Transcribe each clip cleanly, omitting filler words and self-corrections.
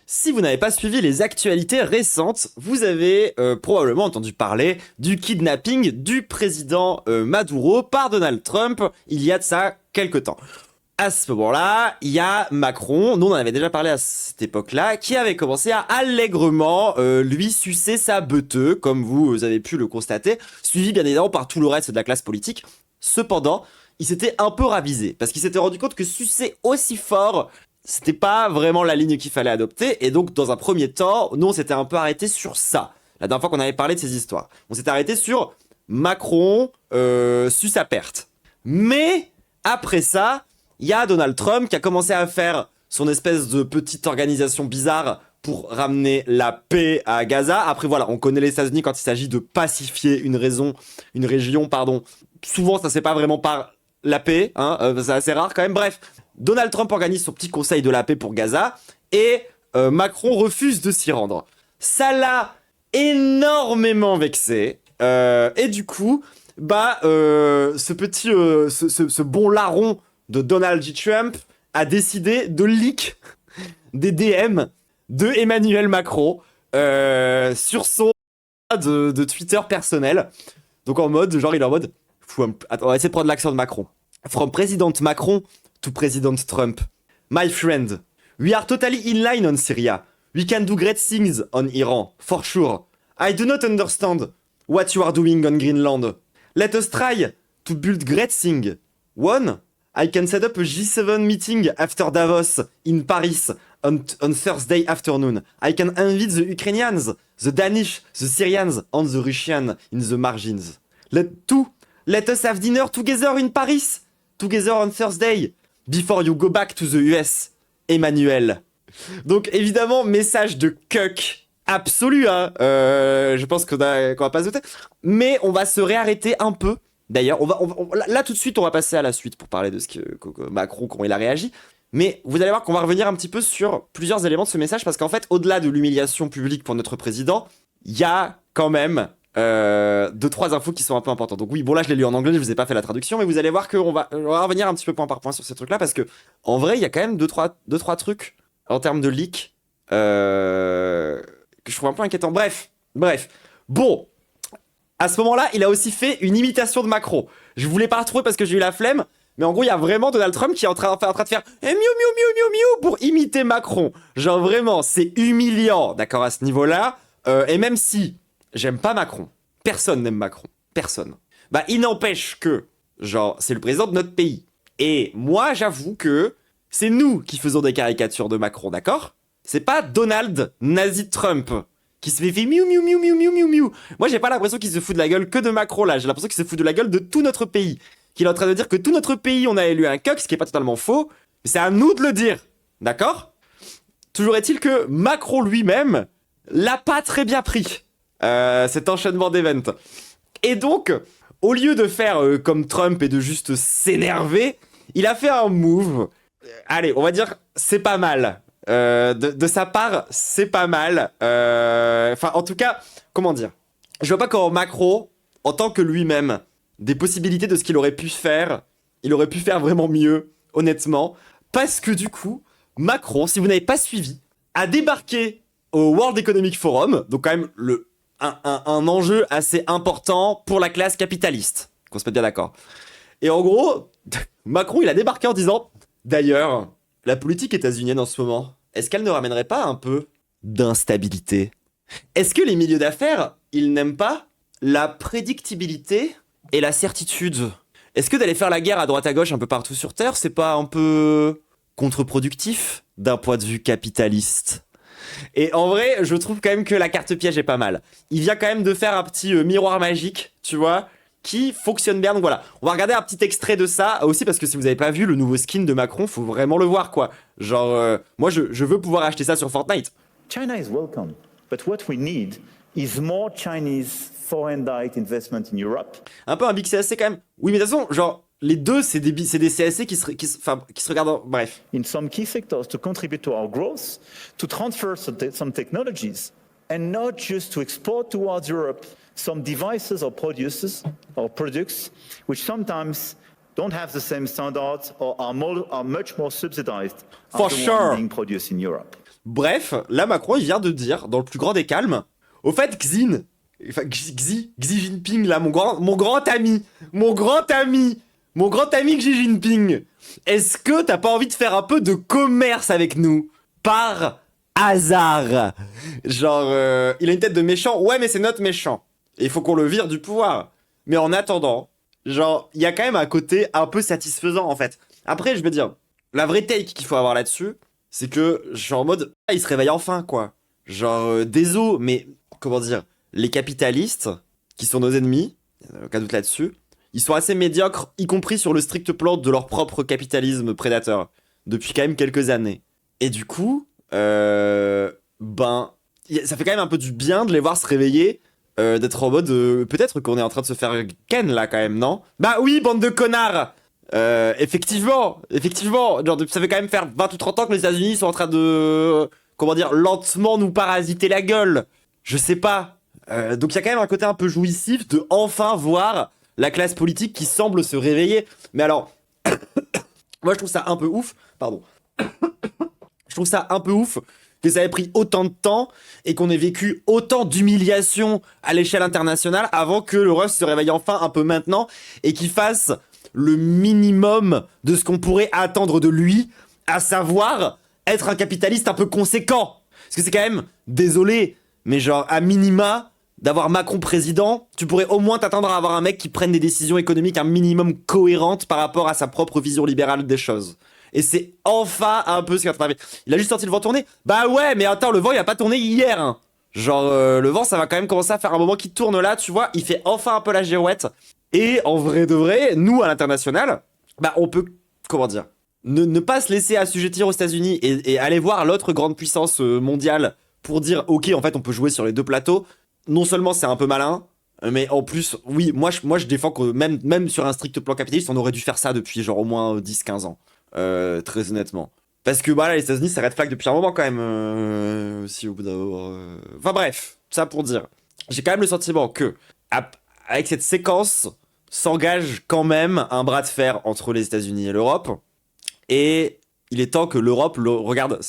Si vous n'avez pas suivi les actualités récentes, vous avez probablement entendu parler du kidnapping du président Maduro par Donald Trump il y a de ça quelques temps. À ce moment-là, il y a Macron, nous on en avait déjà parlé à cette époque-là, qui avait commencé à allègrement lui sucer sa beuteux, comme vous avez pu le constater, suivi bien évidemment par tout le reste de la classe politique. Cependant, il s'était un peu ravisé, parce qu'il s'était rendu compte que sucer aussi fort, c'était pas vraiment la ligne qu'il fallait adopter, et donc dans un premier temps, nous on s'était un peu arrêté sur ça, la dernière fois qu'on avait parlé de ces histoires. On s'était arrêté sur Macron suce à perte. Mais, après ça, il y a Donald Trump qui a commencé à faire son espèce de petite organisation bizarre pour ramener la paix à Gaza. Après voilà, on connaît les États-Unis quand il s'agit de pacifier une région, pardon. Souvent ça c'est pas vraiment par la paix, hein, c'est assez rare quand même. Bref, Donald Trump organise son petit conseil de la paix pour Gaza et Macron refuse de s'y rendre. Ça l'a énormément vexé et du coup, ce bon larron de Donald J. Trump a décidé de leak des DM de Emmanuel Macron sur son de Twitter personnel. Donc en mode, genre il est en mode, attends, on va essayer de prendre l'accent de Macron. From President Macron to President Trump. My friend, we are totally in line on Syria. We can do great things on Iran, for sure. I do not understand what you are doing on Greenland. Let us try to build great things. One, I can set up a G7 meeting after Davos in Paris on Thursday afternoon. I can invite the Ukrainians, the Danish, the Syrians, and the Russians in the margins. Let us have dinner together in Paris, together on Thursday, before you go back to the US. Emmanuel. Donc évidemment, message de cuck absolu, hein. Je pense qu'on va pas se douter. Mais on va se réarrêter un peu. D'ailleurs, là tout de suite, on va passer à la suite pour parler de ce que Macron, comment il a réagi. Mais vous allez voir qu'on va revenir un petit peu sur plusieurs éléments de ce message, parce qu'en fait, au-delà de l'humiliation publique pour notre président, il y a quand même 2-3 infos qui sont un peu importantes. Donc oui, bon là je l'ai lu en anglais, je vous ai pas fait la traduction, mais vous allez voir qu'on va revenir un petit peu point par point sur ces trucs-là, parce que en vrai, il y a quand même 2-3 trucs en termes de leak que je trouve un peu inquiétant. Bref. Bon. À ce moment-là, il a aussi fait une imitation de Macron. Je voulais pas retrouver parce que j'ai eu la flemme, mais en gros, il y a vraiment Donald Trump qui est en train de faire miou miou miou miou miou pour imiter Macron. Genre vraiment, c'est humiliant, d'accord, à ce niveau-là. Et même si j'aime pas Macron, personne n'aime Macron, personne. Bah, il n'empêche que, genre, c'est le président de notre pays. Et moi, j'avoue que c'est nous qui faisons des caricatures de Macron, d'accord? C'est pas Donald Nazi Trump qui se fait miou miou miou miou miou miou miou. Moi, j'ai pas l'impression qu'il se fout de la gueule que de Macron là. J'ai l'impression qu'il se fout de la gueule de tout notre pays. Qu'il est en train de dire que tout notre pays, on a élu un coq, ce qui est pas totalement faux. Mais c'est à nous de le dire. D'accord? Toujours est-il que Macron lui-même l'a pas très bien pris. Cet enchaînement d'événements. Et donc, au lieu de faire comme Trump et de juste s'énerver, il a fait un move. Allez, on va dire, c'est pas mal. De sa part, c'est pas mal. Enfin, en tout cas, comment dire? Je vois pas comment Macron, en tant que lui-même, des possibilités de ce qu'il aurait pu faire, il aurait pu faire vraiment mieux, honnêtement. Parce que du coup, Macron, si vous n'avez pas suivi, a débarqué au World Economic Forum, donc quand même un enjeu assez important pour la classe capitaliste, qu'on se mette bien d'accord. Et en gros, Macron, il a débarqué en disant, d'ailleurs, la politique états-unienne en ce moment, est-ce qu'elle ne ramènerait pas un peu d'instabilité? Est-ce que les milieux d'affaires, ils n'aiment pas la prédictibilité et la certitude? Est-ce que d'aller faire la guerre à droite à gauche un peu partout sur Terre, c'est pas un peu contre-productif d'un point de vue capitaliste? Et en vrai, je trouve quand même que la carte piège est pas mal. Il vient quand même de faire un petit miroir magique, tu vois, qui fonctionne bien. Donc voilà, on va regarder un petit extrait de ça aussi, parce que si vous avez pas vu le nouveau skin de Macron, faut vraiment le voir, quoi. Genre, moi je veux pouvoir acheter ça sur Fortnite. China is welcome, but what we need is more Chinese foreign direct investment in Europe. Un peu un big CSC quand même. Oui, mais de toute façon, genre, les deux, c'est des CSC qui se regardent bref. In some key sectors to contribute to our growth, to transfer some technologies, and not just to export towards Europe some devices or products which sometimes don't have the same standards or are much more subsidized For as the sure. one being produced in Europe. Bref, là, Macron, il vient de dire, dans le plus grand des calmes, au fait, Xi Jinping, là, mon grand ami Xi Jinping, est-ce que t'as pas envie de faire un peu de commerce avec nous? Par hasard. Genre, il a une tête de méchant, ouais, mais c'est notre méchant. Et il faut qu'on le vire du pouvoir. Mais en attendant, genre, il y a quand même un côté un peu satisfaisant, en fait. Après, je veux dire, la vraie take qu'il faut avoir là-dessus, c'est que, genre, en mode, ah, il se réveille enfin, quoi. Genre, désolé, mais, comment dire, les capitalistes, qui sont nos ennemis, aucun doute là-dessus, ils sont assez médiocres, y compris sur le strict plan de leur propre capitalisme prédateur, depuis quand même quelques années. Et du coup, ben, ça fait quand même un peu du bien de les voir se réveiller, d'être en mode, peut-être qu'on est en train de se faire ken là quand même, non? Bah oui, bande de connards! Effectivement, genre, ça fait quand même faire 20 ou 30 ans que les États-Unis sont en train de, comment dire, lentement nous parasiter la gueule. Je sais pas. Donc il y a quand même un côté un peu jouissif de enfin voir la classe politique qui semble se réveiller. Mais alors, moi je trouve ça un peu ouf, pardon. Je trouve ça un peu ouf que ça ait pris autant de temps et qu'on ait vécu autant d'humiliations à l'échelle internationale avant que le Russ se réveille enfin un peu maintenant et qu'il fasse le minimum de ce qu'on pourrait attendre de lui, à savoir être un capitaliste un peu conséquent. Parce que c'est quand même, désolé, mais genre à minima, d'avoir Macron président, tu pourrais au moins t'attendre à avoir un mec qui prenne des décisions économiques un minimum cohérentes par rapport à sa propre vision libérale des choses. Et c'est enfin un peu ce qu'il a travaillé. Il a juste sorti le vent tourner. Bah ouais, mais attends, le vent il a pas tourné hier. Hein. Genre, le vent ça va quand même commencer à faire un moment qui tourne là, tu vois. Il fait enfin un peu la girouette. Et en vrai de vrai, nous à l'international, bah on peut, comment dire, ne pas se laisser assujettir aux États-Unis et aller voir l'autre grande puissance mondiale pour dire ok, en fait on peut jouer sur les deux plateaux. Non seulement c'est un peu malin, mais en plus, oui, moi je défends que même sur un strict plan capitaliste, on aurait dû faire ça depuis genre au moins 10-15 ans. Très honnêtement. Parce que bah là, les États-Unis, ça red flag depuis un moment quand même. Aussi au bout d'un moment. Enfin bref, ça pour dire. J'ai quand même le sentiment que, avec cette séquence, s'engage quand même un bras de fer entre les États-Unis et l'Europe. Et il est temps que l'Europe regarde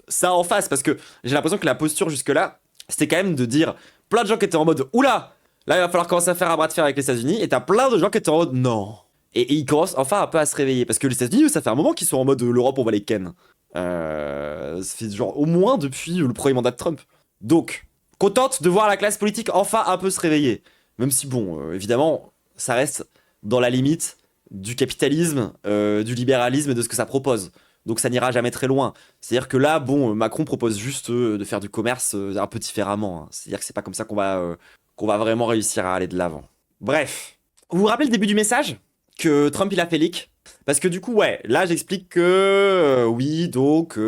ça en face. Parce que j'ai l'impression que la posture jusque-là, c'était quand même de dire plein de gens qui étaient en mode oula, là il va falloir commencer à faire un bras de fer avec les États-Unis. Et t'as plein de gens qui étaient en mode non. Et ils commencent enfin un peu à se réveiller. Parce que les États-Unis, ça fait un moment qu'ils sont en mode l'Europe, on va les ken. Ça fait genre au moins depuis le premier mandat de Trump. Donc, contente de voir la classe politique enfin un peu se réveiller. Même si, bon, évidemment, ça reste dans la limite du capitalisme, du libéralisme et de ce que ça propose. Donc ça n'ira jamais très loin. C'est-à-dire que là, bon, Macron propose juste de faire du commerce un peu différemment. Hein. C'est-à-dire que c'est pas comme ça qu'on va vraiment réussir à aller de l'avant. Bref. Vous vous rappelez le début du message que Trump il a fait leak? Parce que du coup, ouais, là j'explique que oui, donc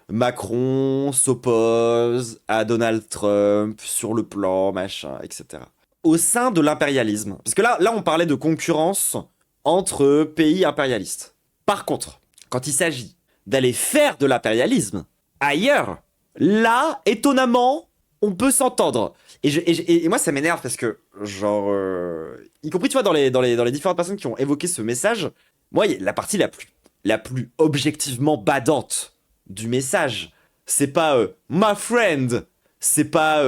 Macron s'oppose à Donald Trump sur le plan, machin, etc. Au sein de l'impérialisme. Parce que là on parlait de concurrence entre pays impérialistes. Par contre, quand il s'agit d'aller faire de l'impérialisme ailleurs, là, étonnamment, on peut s'entendre. Et moi, ça m'énerve parce que, genre, y compris, tu vois, dans les différentes personnes qui ont évoqué ce message, moi, la partie la plus objectivement badante du message, c'est pas my friend, c'est pas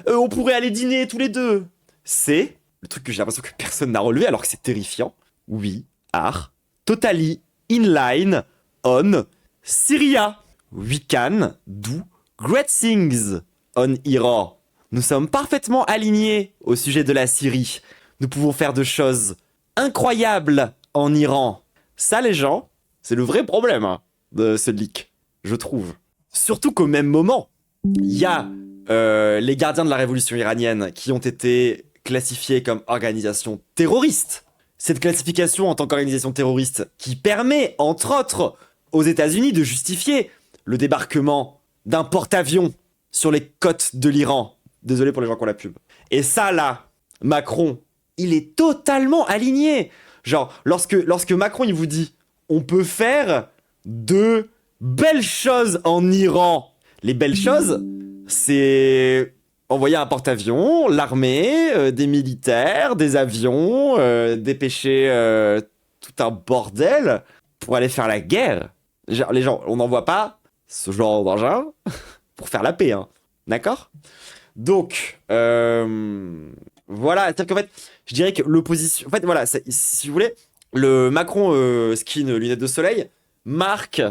on pourrait aller dîner tous les deux. C'est le truc que j'ai l'impression que personne n'a relevé alors que c'est terrifiant. We are totally in line on Syria. We can do great things on Iran. Nous sommes parfaitement alignés au sujet de la Syrie. Nous pouvons faire de choses incroyables en Iran. Ça, les gens, c'est le vrai problème hein, de ce leak, je trouve. Surtout qu'au même moment, il y a les gardiens de la révolution iranienne qui ont été classifiés comme organisation terroriste. Cette classification en tant qu'organisation terroriste qui permet, entre autres, aux États-Unis de justifier le débarquement d'un porte-avions sur les côtes de l'Iran. Désolé pour les gens qui ont la pub. Et ça, là, Macron, il est totalement aligné. Genre, lorsque Macron, il vous dit « On peut faire de belles choses en Iran », les belles choses, c'est envoyer un porte-avions, l'armée, des militaires, des avions, dépêcher tout un bordel pour aller faire la guerre. Genre, les gens, on n'envoie pas ce genre d'engin pour faire la paix, hein. D'accord? Donc, voilà, c'est-à-dire qu'en fait, je dirais que l'opposition... En fait, voilà, si vous voulez, le Macron skin lunettes de soleil marque,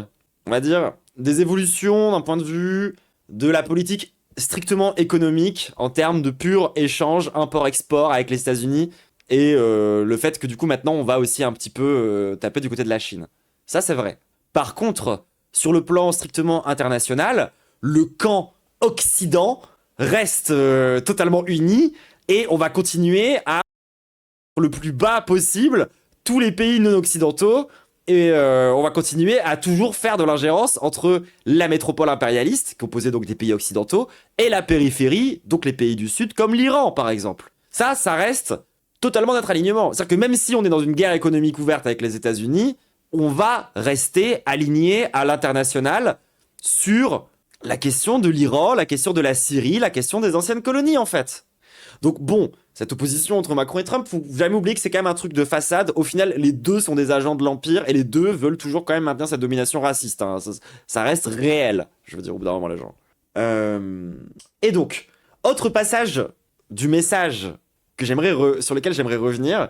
on va dire, des évolutions d'un point de vue de la politique strictement économique en termes de pur échange, import-export avec les États-Unis et le fait que du coup maintenant on va aussi un petit peu taper du côté de la Chine. Ça c'est vrai. Par contre, sur le plan strictement international, le camp Occident reste totalement uni et on va continuer à le plus bas possible tous les pays non occidentaux et on va continuer à toujours faire de l'ingérence entre la métropole impérialiste, composée donc des pays occidentaux, et la périphérie, donc les pays du Sud, comme l'Iran par exemple. Ça reste totalement notre alignement. C'est-à-dire que même si on est dans une guerre économique ouverte avec les États-Unis, on va rester aligné à l'international sur la question de l'Iran, la question de la Syrie, la question des anciennes colonies en fait. Donc bon, cette opposition entre Macron et Trump, faut jamais oublier que c'est quand même un truc de façade. Au final, les deux sont des agents de l'Empire et les deux veulent toujours quand même maintenir cette domination raciste, hein. Ça reste réel, je veux dire, au bout d'un moment, les gens. Et donc, autre passage du message que sur lequel j'aimerais revenir,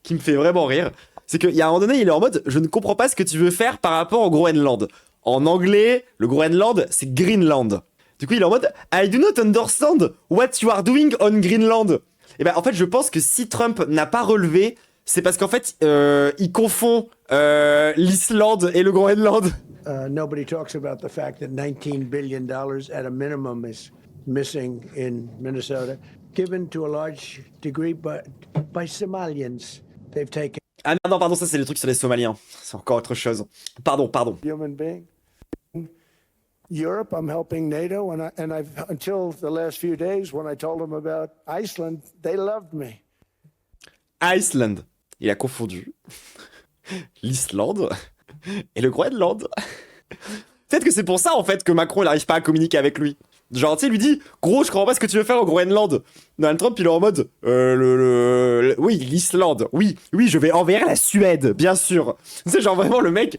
qui me fait vraiment rire, c'est qu'il y a un moment donné, il est en mode « Je ne comprends pas ce que tu veux faire par rapport au Groenland ». En anglais, le Groenland, c'est Greenland. Du coup, il est en mode « I do not understand what you are doing on Greenland ». Et ben, en fait, je pense que si Trump n'a pas relevé, c'est parce qu'en fait, il confond l'Islande et le Groenland. Nobody talks about the fact that $19 billion at a minimum is missing in Minnesota, given to a large degree by Somalians. They've taken Ah non, pardon, ça c'est le truc sur les Somaliens. C'est encore autre chose. Pardon. human being. Europe, I'm helping NATO, and I've until the last few days, when I told them about Iceland, they loved me. Iceland. Il a confondu l'Islande et le Groenland. Peut-être que c'est pour ça en fait que Macron il n'arrive pas à communiquer avec lui. Genre, tu sais, il lui dit gros, je comprends pas ce que tu veux faire au Groenland. Donald Trump, il est en mode oui, l'Islande. Oui, je vais envers la Suède, bien sûr. Tu sais, genre vraiment, le mec,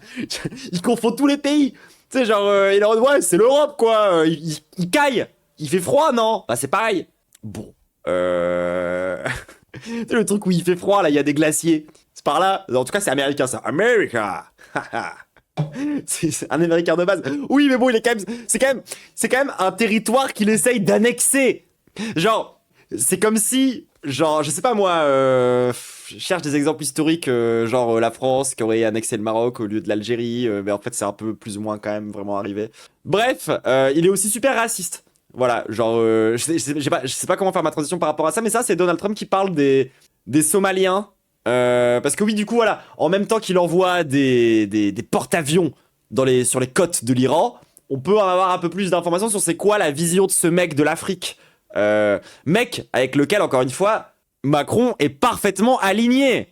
il confond tous les pays. Tu sais, genre, il est en mode ouais, c'est l'Europe, quoi. Il caille. Il fait froid, non? Bah, c'est pareil. Bon. Tu sais, le truc où il fait froid, là, il y a des glaciers. C'est par là. En tout cas, c'est américain, ça. America. C'est un américain de base. Oui, mais bon, c'est quand même un territoire qu'il essaye d'annexer. Genre, c'est comme si, genre, je sais pas moi, je cherche des exemples historiques, genre la France qui aurait annexé le Maroc au lieu de l'Algérie, mais en fait, c'est un peu plus ou moins quand même vraiment arrivé. Bref, il est aussi super raciste. Voilà, genre, je sais pas comment faire ma transition par rapport à ça, mais ça, c'est Donald Trump qui parle des Somaliens. Parce que oui, du coup, voilà, en même temps qu'il envoie des porte-avions sur les côtes de l'Iran, on peut en avoir un peu plus d'informations sur c'est quoi la vision de ce mec de l'Afrique. Mec avec lequel, encore une fois, Macron est parfaitement aligné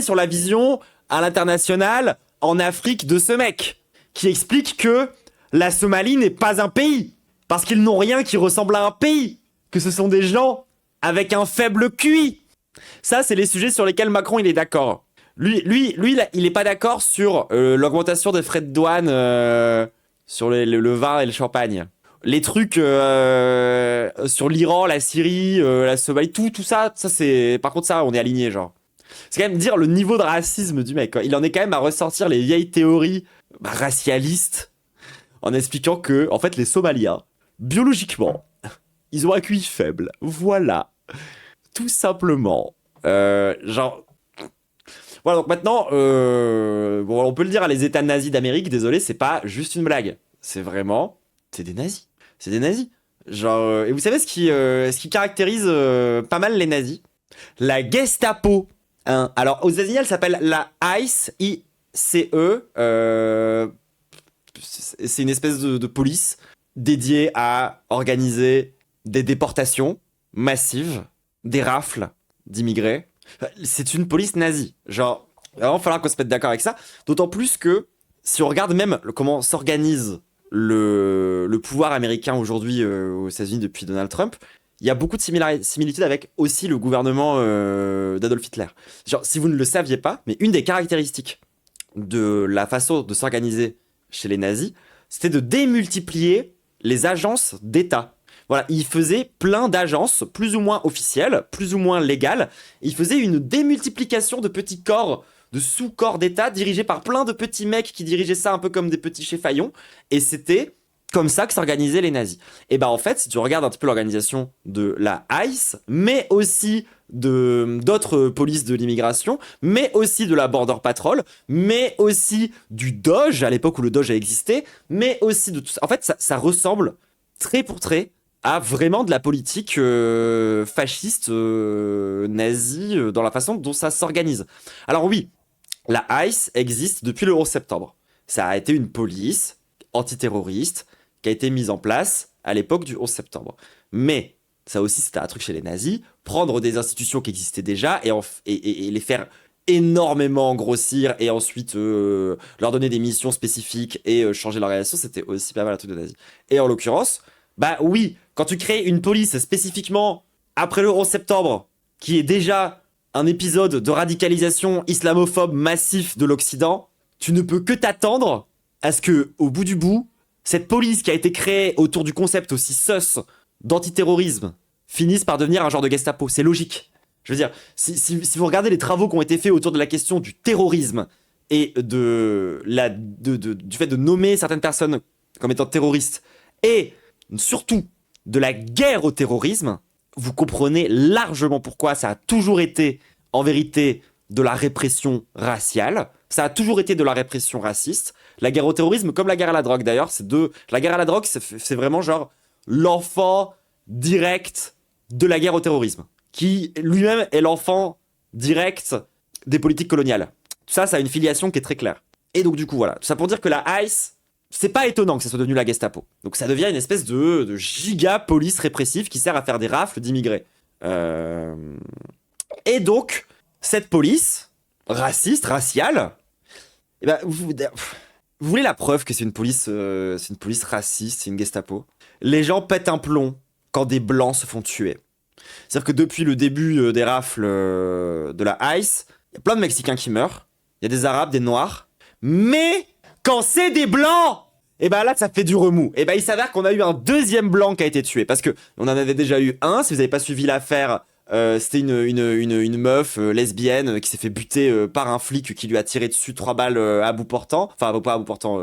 sur la vision à l'international en Afrique de ce mec, qui explique que la Somalie n'est pas un pays, parce qu'ils n'ont rien qui ressemble à un pays, que ce sont des gens avec un faible QI. Ça, c'est les sujets sur lesquels Macron, il est d'accord. Lui, il est pas d'accord sur l'augmentation des frais de douane sur le vin et le champagne. Les trucs sur l'Iran, la Syrie, la Somalie, tout ça, c'est... Par contre, ça, on est aligné, genre. C'est quand même dire le niveau de racisme du mec, quoi. Il en est quand même à ressortir les vieilles théories racialistes en expliquant que, en fait, les Somaliens, biologiquement, ils ont un QI faible. Voilà. Tout simplement. Genre... Voilà, donc maintenant, bon, on peut le dire à les États nazis d'Amérique, désolé, c'est pas juste une blague. C'est vraiment... C'est des nazis. C'est des nazis. Genre... et vous savez ce qui caractérise pas mal les nazis? La Gestapo. Hein. Alors, aux États-Unis, elle s'appelle la ICE, I-C-E. C'est une espèce de police dédiée à organiser des déportations massives, des rafles d'immigrés. C'est une police nazie. Genre, il va vraiment falloir qu'on se mette d'accord avec ça. D'autant plus que, si on regarde même comment s'organise le pouvoir américain aujourd'hui aux États-Unis depuis Donald Trump, il y a beaucoup de similitudes avec aussi le gouvernement d'Adolf Hitler. Genre, si vous ne le saviez pas, mais une des caractéristiques de la façon de s'organiser chez les nazis, c'était de démultiplier les agences d'État. Voilà, il faisait plein d'agences, plus ou moins officielles, plus ou moins légales. Il faisait une démultiplication de petits corps, de sous-corps d'État, dirigés par plein de petits mecs qui dirigeaient ça un peu comme des petits cheffaillons. Et c'était comme ça que s'organisaient les nazis. Et bah en fait, si tu regardes un petit peu l'organisation de la ICE, mais aussi d'autres polices de l'immigration, mais aussi de la Border Patrol, mais aussi du Doge, à l'époque où le Doge a existé, mais aussi de tout ça. En fait, ça ressemble trait pour trait à vraiment de la politique fasciste, nazie, dans la façon dont ça s'organise. Alors oui, la ICE existe depuis le 11 septembre. Ça a été une police antiterroriste qui a été mise en place à l'époque du 11 septembre. Mais ça aussi, c'était un truc chez les nazis, prendre des institutions qui existaient déjà et les faire énormément grossir et ensuite leur donner des missions spécifiques et changer l'organisation, c'était aussi pas mal un truc de nazi. Et en l'occurrence, bah oui, quand tu crées une police spécifiquement après le 11 septembre, qui est déjà un épisode de radicalisation islamophobe massif de l'Occident, tu ne peux que t'attendre à ce que, au bout du bout, cette police qui a été créée autour du concept aussi sus d'antiterrorisme finisse par devenir un genre de Gestapo. C'est logique. Je veux dire, si vous regardez les travaux qui ont été faits autour de la question du terrorisme et du fait de nommer certaines personnes comme étant terroristes, et surtout de la guerre au terrorisme, vous comprenez largement pourquoi ça a toujours été, en vérité, de la répression raciale. Ça a toujours été de la répression raciste. La guerre au terrorisme, comme la guerre à la drogue d'ailleurs, la guerre à la drogue, c'est vraiment genre l'enfant direct de la guerre au terrorisme, qui lui-même est l'enfant direct des politiques coloniales. Tout ça, ça a une filiation qui est très claire. Et donc du coup, voilà. Tout ça pour dire que la ICE, c'est pas étonnant que ça soit devenu la Gestapo. Donc ça devient une espèce de giga police répressive qui sert à faire des rafles d'immigrés. Et donc, cette police raciste, raciale, eh ben, vous voulez la preuve que c'est une police raciste, c'est une Gestapo? Les gens pètent un plomb quand des blancs se font tuer. C'est-à-dire que depuis le début des rafles de la ICE, il y a plein de Mexicains qui meurent, il y a des Arabes, des Noirs, mais quand c'est des blancs, et ben là ça fait du remous. Et ben il s'avère qu'on a eu un deuxième blanc qui a été tué, parce que on en avait déjà eu un. Si vous n'avez pas suivi l'affaire, c'était une meuf lesbienne qui s'est fait buter par un flic qui lui a tiré dessus 3 balles à bout portant, enfin pas à bout portant,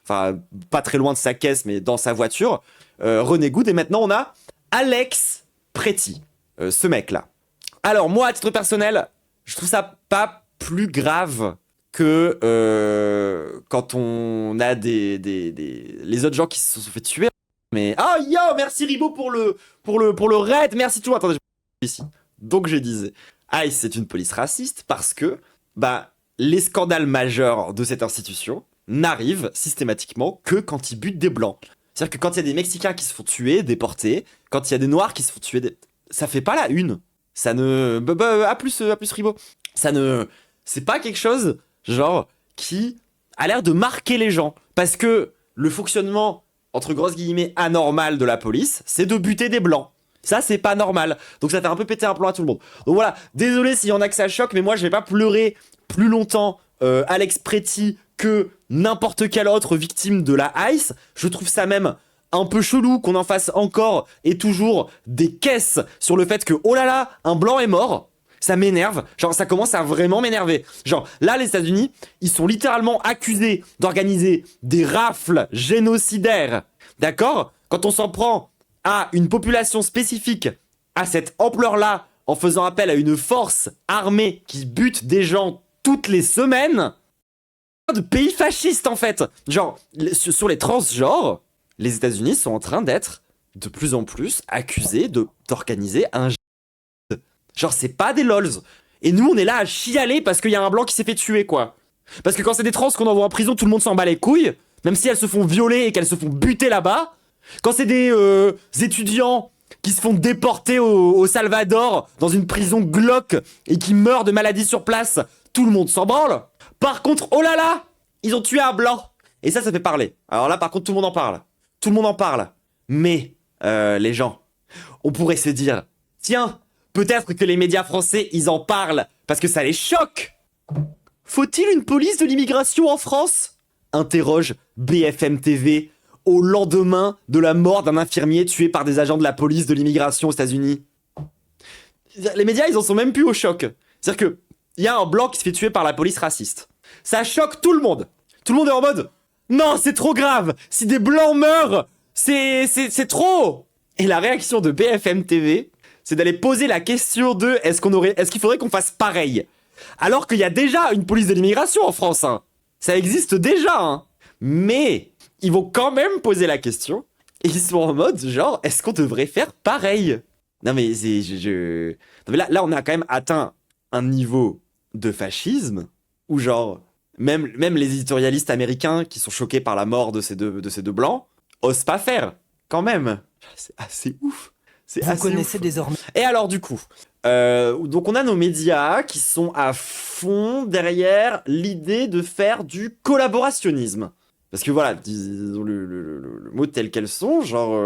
enfin pas très loin de sa caisse, mais dans sa voiture. René Good, et maintenant on a Alex Pretty, ce mec là. Alors moi à titre personnel, je trouve ça pas plus grave que quand on a les autres gens qui se sont fait tuer. Mais yo, merci Ribo pour le raid, merci tout. Attendez, je ici. Donc je disais, ICE c'est une police raciste parce que les scandales majeurs de cette institution n'arrivent systématiquement que quand ils butent des blancs. C'est-à-dire que quand il y a des Mexicains qui se font tuer, déportés, quand il y a des Noirs qui se font tuer, ça fait pas la une. Ça ne... à plus Ribo. C'est pas quelque chose, genre, qui a l'air de marquer les gens. Parce que le fonctionnement, entre grosses guillemets, anormal de la police, c'est de buter des blancs. Ça, c'est pas normal. Donc ça fait un peu péter un plomb à tout le monde. Donc voilà, désolé s'il y en a que ça choque, mais moi, je vais pas pleurer plus longtemps Alex Pretty que n'importe quelle autre victime de la ICE. Je trouve ça même un peu chelou qu'on en fasse encore et toujours des caisses sur le fait que, oh là là, un blanc est mort. Ça m'énerve. Genre, ça commence à vraiment m'énerver. Genre, là, les États-Unis, ils sont littéralement accusés d'organiser des rafles génocidaires. D'accord? Quand on s'en prend à une population spécifique, à cette ampleur-là, en faisant appel à une force armée qui bute des gens toutes les semaines, de pays fascistes, en fait. Genre, sur les transgenres, les États-Unis sont en train d'être de plus en plus accusés d'organiser un... Genre, c'est pas des lols. Et nous, on est là à chialer parce qu'il y a un blanc qui s'est fait tuer, quoi. Parce que quand c'est des trans qu'on envoie en prison, tout le monde s'en bat les couilles. Même si elles se font violer et qu'elles se font buter là-bas. Quand c'est des étudiants qui se font déporter au Salvador dans une prison glauque et qui meurent de maladie sur place, tout le monde s'en branle. Par contre, oh là là, ils ont tué un blanc. Et ça fait parler. Alors là, par contre, tout le monde en parle. Tout le monde en parle. Mais, les gens, on pourrait se dire, tiens, peut-être que les médias français, ils en parlent parce que ça les choque. Faut-il une police de l'immigration en France? interroge BFM TV au lendemain de la mort d'un infirmier tué par des agents de la police de l'immigration aux États-Unis. Les médias, ils en sont même plus au choc. C'est-à-dire que il y a un blanc qui se fait tuer par la police raciste. Ça choque tout le monde. Tout le monde est en mode non, c'est trop grave. Si des blancs meurent, c'est trop. Et la réaction de BFM TV, c'est d'aller poser la question de est-ce qu'il faudrait qu'on fasse pareil? Alors qu'il y a déjà une police de l'immigration en France, hein. Ça existe déjà, hein. Mais ils vont quand même poser la question et ils sont en mode genre est-ce qu'on devrait faire pareil? Non mais non mais là on a quand même atteint un niveau de fascisme où genre même les éditorialistes américains qui sont choqués par la mort de ces deux blancs osent pas faire quand même. C'est assez ouf. C'est Vous assez connaissez ouf. désormais Et alors du coup, donc on a nos médias qui sont à fond derrière l'idée de faire du collaborationnisme. Parce que voilà, disons le mot tel qu'elles sont, genre...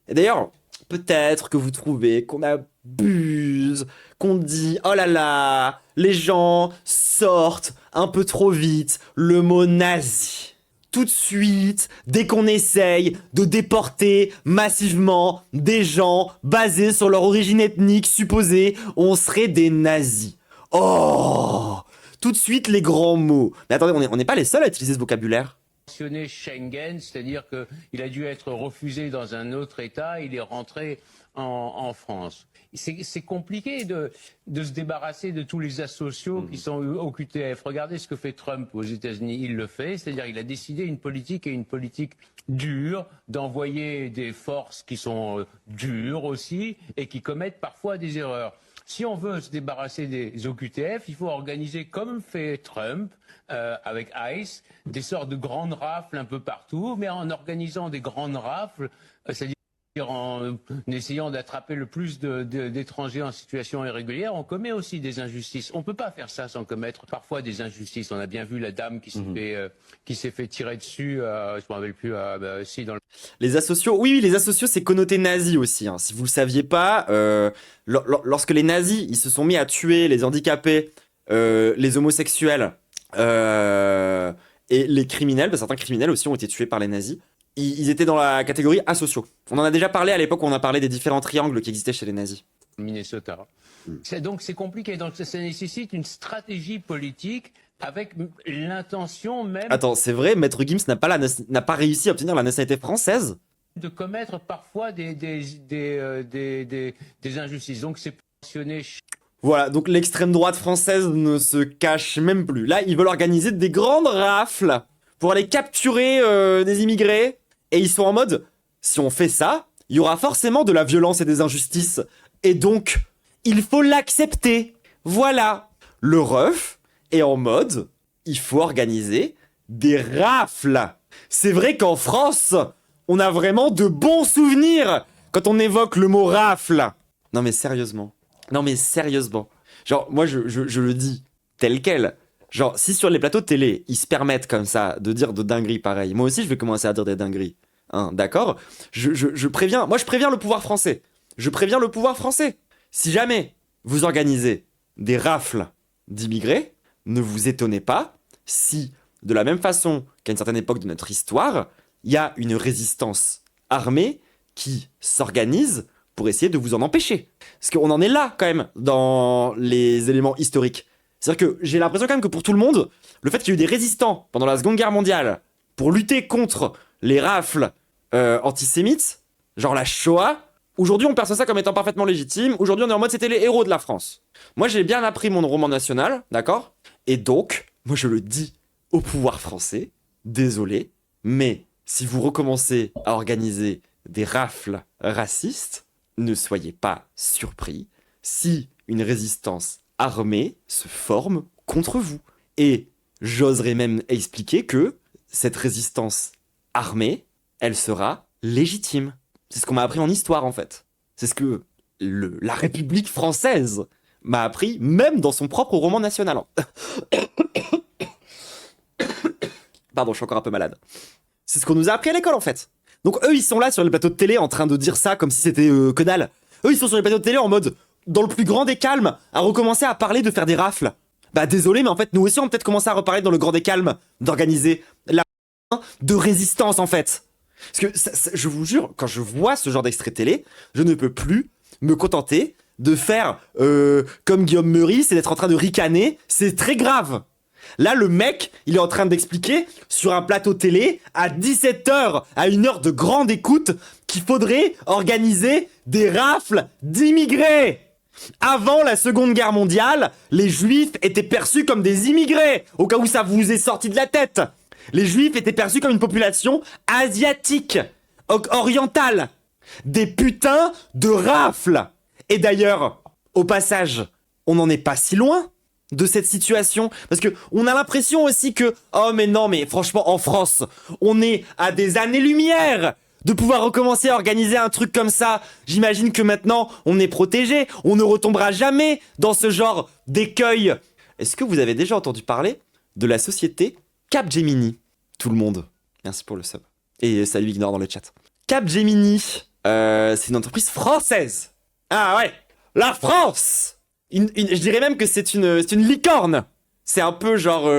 Et d'ailleurs, peut-être que vous trouvez qu'on abuse, qu'on dit « Oh là là, les gens sortent un peu trop vite le mot nazi ». Tout de suite, dès qu'on essaye de déporter massivement des gens basés sur leur origine ethnique supposée, on serait des nazis. Oh! Tout de suite les grands mots. Mais attendez, on n'est pas les seuls à utiliser ce vocabulaire. Mentionné Schengen, c'est-à-dire qu'il a dû être refusé dans un autre État, il est rentré en France. C'est compliqué de se débarrasser de tous les asociaux qui sont au QTF. Regardez ce que fait Trump aux États-Unis, il le fait, c'est-à-dire il a décidé une politique dure, d'envoyer des forces qui sont dures aussi et qui commettent parfois des erreurs. Si on veut se débarrasser des OQTF, il faut organiser comme fait Trump, avec ICE, des sortes de grandes rafles un peu partout, mais en organisant des grandes rafles, c'est-à-dire en essayant d'attraper le plus d'étrangers en situation irrégulière, on commet aussi des injustices. On ne peut pas faire ça sans commettre parfois des injustices. On a bien vu la dame qui s'est fait tirer dessus, je ne me rappelle plus, si dans le... Les asociaux, oui, les asociaux, c'est connoté nazi aussi, hein. Si vous le saviez pas, lorsque les nazis ils se sont mis à tuer les handicapés, les homosexuels et les criminels, certains criminels aussi ont été tués par les nazis. Ils étaient dans la catégorie asociaux. On en a déjà parlé à l'époque où on a parlé des différents triangles qui existaient chez les nazis. Minnesota. Donc c'est compliqué. Donc ça nécessite une stratégie politique avec l'intention même... Attends, c'est vrai, Maître Gims n'a pas réussi à obtenir la nationalité française? De commettre parfois des injustices. Donc c'est mentionné... Voilà, donc l'extrême droite française ne se cache même plus. Là, ils veulent organiser des grandes rafles pour aller capturer des immigrés. Et ils sont en mode, si on fait ça, il y aura forcément de la violence et des injustices. Et donc, il faut l'accepter. Voilà. Le ref est en mode, il faut organiser des rafles. C'est vrai qu'en France, on a vraiment de bons souvenirs quand on évoque le mot rafle. Non mais sérieusement. Genre, moi, je le dis tel quel. Genre, si sur les plateaux de télé, ils se permettent comme ça de dire de dingueries pareilles, moi aussi, je vais commencer à dire des dingueries. Hein, d'accord? Je préviens le pouvoir français. Si jamais vous organisez des rafles d'immigrés, ne vous étonnez pas si, de la même façon qu'à une certaine époque de notre histoire, il y a une résistance armée qui s'organise pour essayer de vous en empêcher. Parce qu'on en est là, quand même, dans les éléments historiques. C'est-à-dire que j'ai l'impression quand même que pour tout le monde, le fait qu'il y ait eu des résistants pendant la Seconde Guerre mondiale pour lutter contre les rafles antisémites, genre la Shoah, aujourd'hui on perçoit ça comme étant parfaitement légitime, aujourd'hui on est en mode c'était les héros de la France. Moi j'ai bien appris mon roman national, d'accord? Et donc, moi je le dis au pouvoir français, désolé, mais si vous recommencez à organiser des rafles racistes, ne soyez pas surpris si une résistance armée se forme contre vous. Et j'oserais même expliquer que cette résistance armée, elle sera légitime. C'est ce qu'on m'a appris en histoire, en fait. C'est ce que la République française m'a appris, même dans son propre roman national. Pardon, je suis encore un peu malade. C'est ce qu'on nous a appris à l'école, en fait. Donc eux, ils sont là sur les plateaux de télé en train de dire ça comme si c'était que dalle. Eux, ils sont sur les plateaux de télé en mode, dans le plus grand des calmes, à recommencer à parler de faire des rafles. Bah désolé, mais en fait, nous aussi, on peut peut-être commencer à reparler dans le grand des calmes d'organiser la de résistance en fait. Parce que je vous jure, quand je vois ce genre d'extrait télé, je ne peux plus me contenter de faire comme Guillaume Meurice et d'être en train de ricaner. C'est très grave. Là, le mec, il est en train d'expliquer sur un plateau télé à 17h, à une heure de grande écoute, qu'il faudrait organiser des rafles d'immigrés. Avant la Seconde Guerre mondiale, les Juifs étaient perçus comme des immigrés, au cas où ça vous est sorti de la tête. Les Juifs étaient perçus comme une population asiatique, orientale. Des putains de rafles. Et d'ailleurs, au passage, on n'en est pas si loin de cette situation, parce que on a l'impression aussi que oh mais non mais franchement en France on est à des années-lumière de pouvoir recommencer à organiser un truc comme ça. J'imagine que maintenant on est protégé, on ne retombera jamais dans ce genre d'écueil. Est-ce que vous avez déjà entendu parler de la société Capgemini? Tout le monde, merci pour le sub et salut Ignore dans le chat. Capgemini, c'est une entreprise française. Ah ouais, la France. Je dirais même que c'est une licorne. C'est un peu genre,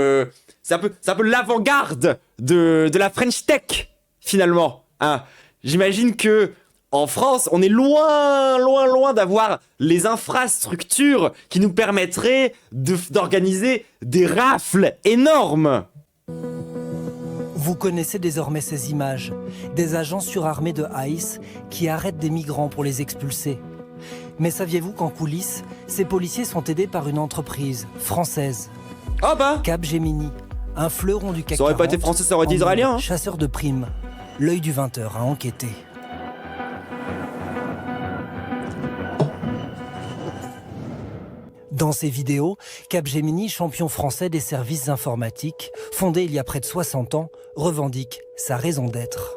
c'est un peu l'avant-garde de la French Tech finalement. Hein. J'imagine que en France, on est loin d'avoir les infrastructures qui nous permettraient d'organiser des rafles énormes. Vous connaissez désormais ces images, des agents surarmés de ICE qui arrêtent des migrants pour les expulser. Mais saviez-vous qu'en coulisses, ces policiers sont aidés par une entreprise française, Oh bah Capgemini, un fleuron du CAC 40. Ça aurait pas été français, ça aurait été israélien. Hein. Chasseur de primes, l'œil du 20h a enquêté. Dans ces vidéos, Capgemini, champion français des services informatiques, fondé il y a près de 60 ans, revendique sa raison d'être.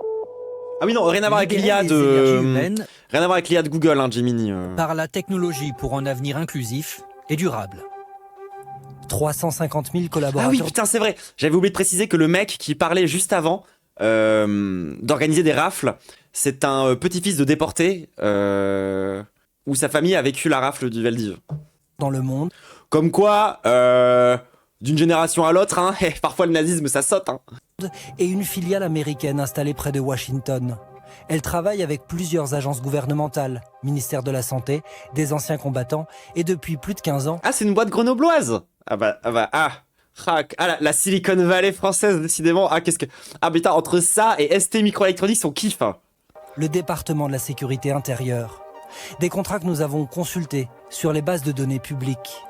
Ah oui non, rien à voir avec l'IA rien à voir avec l'IA de Google, hein, Gemini. Par la technologie pour un avenir inclusif et durable. 350 000 collaborateurs. Ah oui putain c'est vrai. J'avais oublié de préciser que le mec qui parlait juste avant d'organiser des rafles, c'est un petit-fils de déporté où sa famille a vécu la rafle du Veldiv. Dans le monde. Comme quoi, d'une génération à l'autre, hein, parfois le nazisme ça saute. Hein. Et une filiale américaine installée près de Washington. Elle travaille avec plusieurs agences gouvernementales, ministère de la Santé, des anciens combattants, et depuis plus de 15 ans... Ah, c'est une boîte grenobloise. La Silicon Valley française, décidément. Ah, qu'est-ce que... Ah, putain, entre ça et ST Microelectronics, on kiffe. Hein. Le département de la sécurité intérieure. Des contrats que nous avons consultés sur les bases de données publiques.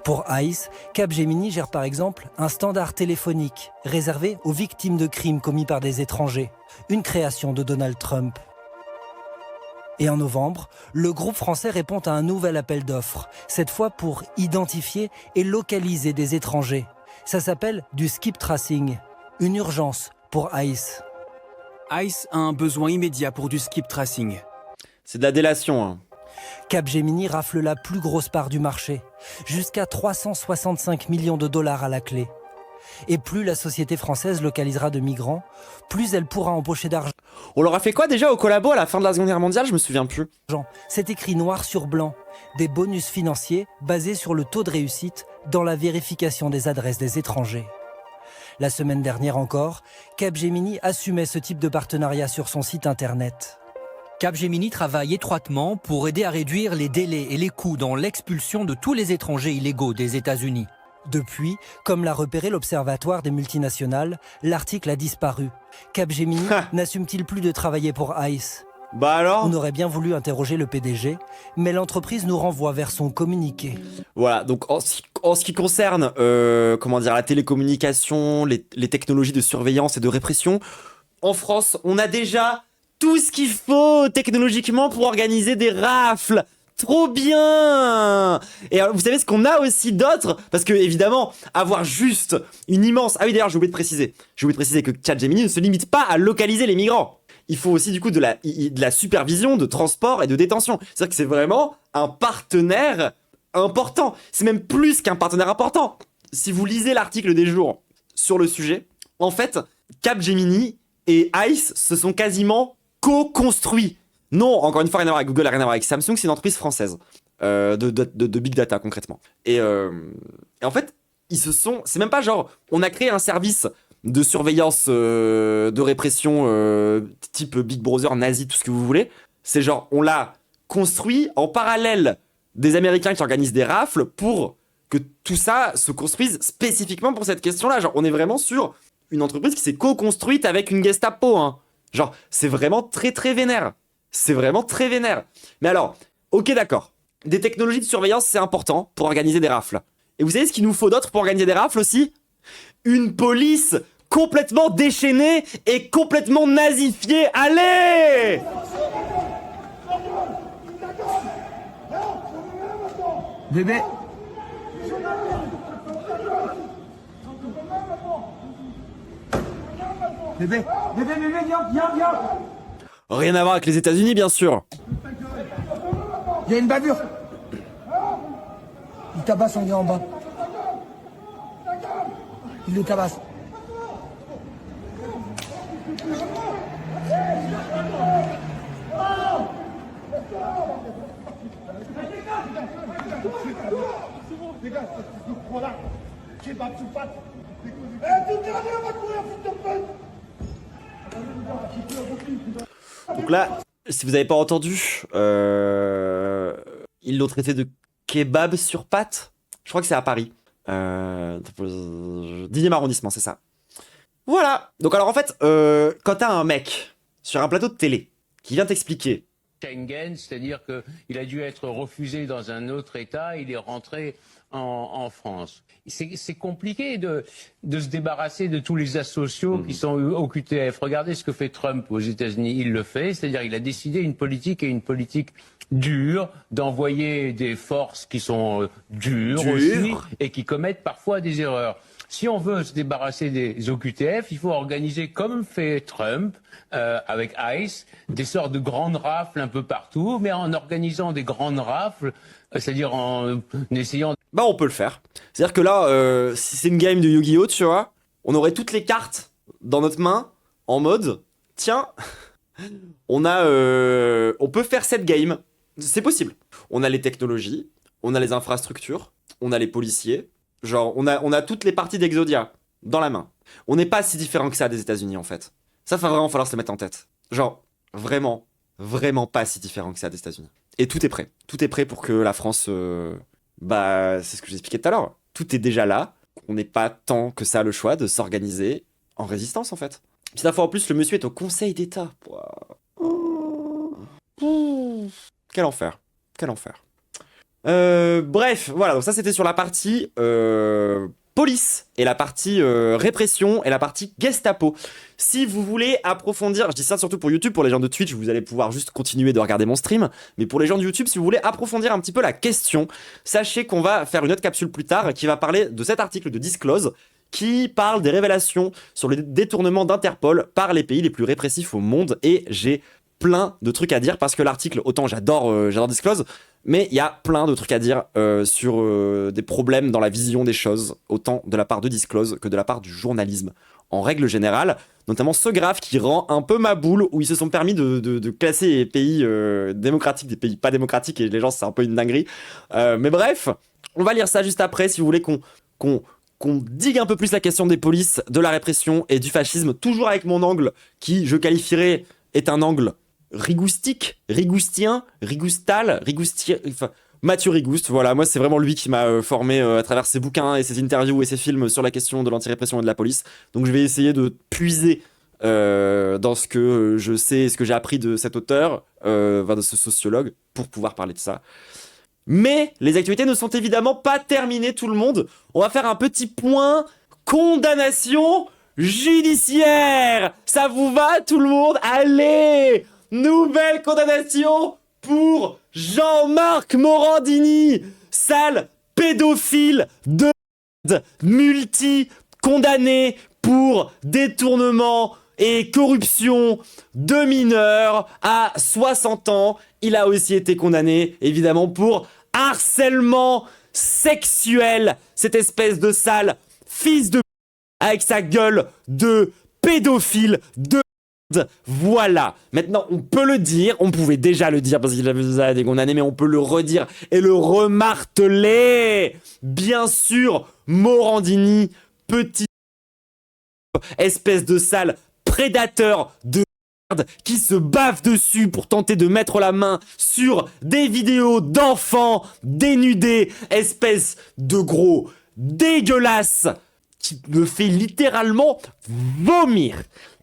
Pour ICE, Capgemini gère par exemple un standard téléphonique réservé aux victimes de crimes commis par des étrangers, une création de Donald Trump. Et en novembre, le groupe français répond à un nouvel appel d'offres, cette fois pour identifier et localiser des étrangers. Ça s'appelle du skip tracing, une urgence pour ICE. ICE a un besoin immédiat pour du skip tracing. C'est de la délation. Hein. Capgemini rafle la plus grosse part du marché, jusqu'à 365 millions de dollars à la clé. Et plus la société française localisera de migrants, plus elle pourra empocher d'argent. On leur a fait quoi déjà au collabo à la fin de la Seconde Guerre mondiale? Je me souviens plus. C'est écrit noir sur blanc, des bonus financiers basés sur le taux de réussite dans la vérification des adresses des étrangers. La semaine dernière encore, Capgemini assumait ce type de partenariat sur son site internet. Capgemini travaille étroitement pour aider à réduire les délais et les coûts dans l'expulsion de tous les étrangers illégaux des États-Unis. Depuis, comme l'a repéré l'Observatoire des multinationales, l'article a disparu. Capgemini n'assume-t-il plus de travailler pour ICE? Bah alors? On aurait bien voulu interroger le PDG, mais l'entreprise nous renvoie vers son communiqué. Voilà, donc en ce qui concerne la télécommunication, les technologies de surveillance et de répression, en France, on a déjà tout ce qu'il faut technologiquement pour organiser des rafles. Trop bien! Et alors, vous savez ce qu'on a aussi d'autre? Parce que, évidemment, avoir juste une immense... Ah oui, d'ailleurs, j'ai oublié de préciser que Capgemini ne se limite pas à localiser les migrants. Il faut aussi, du coup, de la supervision, de transport et de détention. C'est-à-dire que c'est vraiment un partenaire important. C'est même plus qu'un partenaire important. Si vous lisez l'article des jours sur le sujet, en fait, Capgemini et ICE se sont quasiment co-construits. Non, encore une fois, rien à voir avec Google, rien à voir avec Samsung, c'est une entreprise française de big data concrètement. Et en fait, c'est même pas genre, on a créé un service de surveillance, de répression, type Big Brother, nazi, tout ce que vous voulez. C'est genre, on l'a construit en parallèle des Américains qui organisent des rafles pour que tout ça se construise spécifiquement pour cette question-là. Genre, on est vraiment sur une entreprise qui s'est co-construite avec une Gestapo, hein. Genre, c'est vraiment très très vénère. C'est vraiment très vénère. Mais alors, ok d'accord. Des technologies de surveillance, c'est important pour organiser des rafles. Et vous savez ce qu'il nous faut d'autre pour organiser des rafles aussi? Une police complètement déchaînée et complètement nazifiée. Allez! Bébé. Bébé, viens. Rien à voir avec les États-Unis, bien sûr. Il y a une bavure. Il tabasse en gars en bas. Il le tabasse. Donc là, si vous n'avez pas entendu, ils l'ont traité de kebab sur pattes. Je crois que c'est à Paris. 10e arrondissement, c'est ça. Voilà. Donc alors en fait, quand t'as un mec sur un plateau de télé qui vient t'expliquer Schengen, c'est-à-dire qu'il a dû être refusé dans un autre État, il est rentré en France. C'est compliqué de se débarrasser de tous les asociaux qui sont au QTF. Regardez ce que fait Trump aux États-Unis, il le fait, c'est-à-dire il a décidé une politique dure, d'envoyer des forces qui sont dures aussi et qui commettent parfois des erreurs. Si on veut se débarrasser des OQTF, il faut organiser, comme fait Trump avec ICE, des sortes de grandes rafles un peu partout, mais en organisant des grandes rafles, c'est-à-dire en essayant... Bah on peut le faire. C'est-à-dire que là, si c'est une game de Yu-Gi-Oh, tu vois, on aurait toutes les cartes dans notre main, en mode, tiens, on peut faire cette game. C'est possible. On a les technologies, on a les infrastructures, on a les policiers. Genre, on a toutes les parties d'Exodia dans la main. On n'est pas si différent que ça des États-Unis, en fait. Ça va vraiment falloir se le mettre en tête. Genre, vraiment pas si différent que ça des États-Unis. Et tout est prêt. Tout est prêt pour que la France... c'est ce que j'expliquais tout à l'heure. Tout est déjà là. On n'est pas tant que ça le choix de s'organiser en résistance, en fait. Petite info en plus, le monsieur est au Conseil d'État. Quel enfer. Quel enfer. Bref, voilà, donc ça c'était sur la partie police et la partie répression et la partie Gestapo. Si vous voulez approfondir, je dis ça surtout pour YouTube, pour les gens de Twitch, vous allez pouvoir juste continuer de regarder mon stream, mais pour les gens de YouTube, si vous voulez approfondir un petit peu la question, sachez qu'on va faire une autre capsule plus tard qui va parler de cet article de Disclose qui parle des révélations sur le détournement d'Interpol par les pays les plus répressifs au monde, et j'ai plein de trucs à dire parce que l'article, autant j'adore Disclose, mais il y a plein de trucs à dire sur des problèmes dans la vision des choses, autant de la part de Disclose que de la part du journalisme en règle générale, notamment ce graphe qui rend un peu ma boule, où ils se sont permis de classer les pays démocratiques des pays pas démocratiques, et les gens c'est un peu une dinguerie. Mais bref, on va lire ça juste après si vous voulez qu'on digue un peu plus la question des polices, de la répression et du fascisme, toujours avec mon angle qui, je qualifierais, est un angle rigoustique, rigoustien, rigoustal, enfin, Mathieu Rigouste, voilà, moi c'est vraiment lui qui m'a formé à travers ses bouquins et ses interviews et ses films sur la question de l'antirépression et de la police. Donc je vais essayer de puiser dans ce que je sais, ce que j'ai appris de cet auteur, de ce sociologue, pour pouvoir parler de ça. Mais les actualités ne sont évidemment pas terminées, tout le monde. On va faire un petit point condamnation judiciaire. Ça vous va, tout le monde? Allez! Nouvelle condamnation pour Jean-Marc Morandini, sale pédophile de multi-condamné pour détournement et corruption de mineurs à 60 ans. Il a aussi été condamné, évidemment, pour harcèlement sexuel. Cette espèce de sale fils de avec sa gueule de pédophile de... Voilà, maintenant on peut le dire, on pouvait déjà le dire parce qu'il a été condamné, mais on peut le redire et le remarteler. Bien sûr, Morandini, petit espèce de sale prédateur de merde qui se bave dessus pour tenter de mettre la main sur des vidéos d'enfants dénudés, espèce de gros dégueulasse qui me fait littéralement vomir.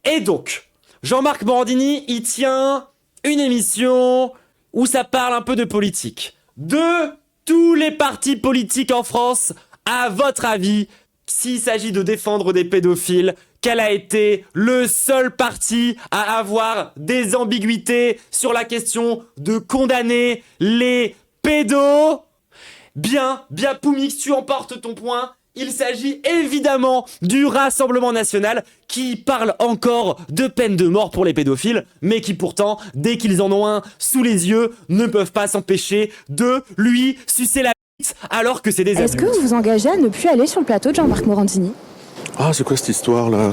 Et donc, Jean-Marc Morandini, il tient une émission où ça parle un peu de politique. De tous les partis politiques en France, à votre avis, s'il s'agit de défendre des pédophiles, quel a été le seul parti à avoir des ambiguïtés sur la question de condamner les pédos? Bien, Poumix, tu emportes ton point. Il s'agit évidemment du Rassemblement National qui parle encore de peine de mort pour les pédophiles, mais qui pourtant, dès qu'ils en ont un sous les yeux, ne peuvent pas s'empêcher de lui sucer la bite alors que c'est des adultes. Est-ce que vous vous engagez à ne plus aller sur le plateau de Jean-Marc Morandini? Ah, c'est quoi cette histoire là?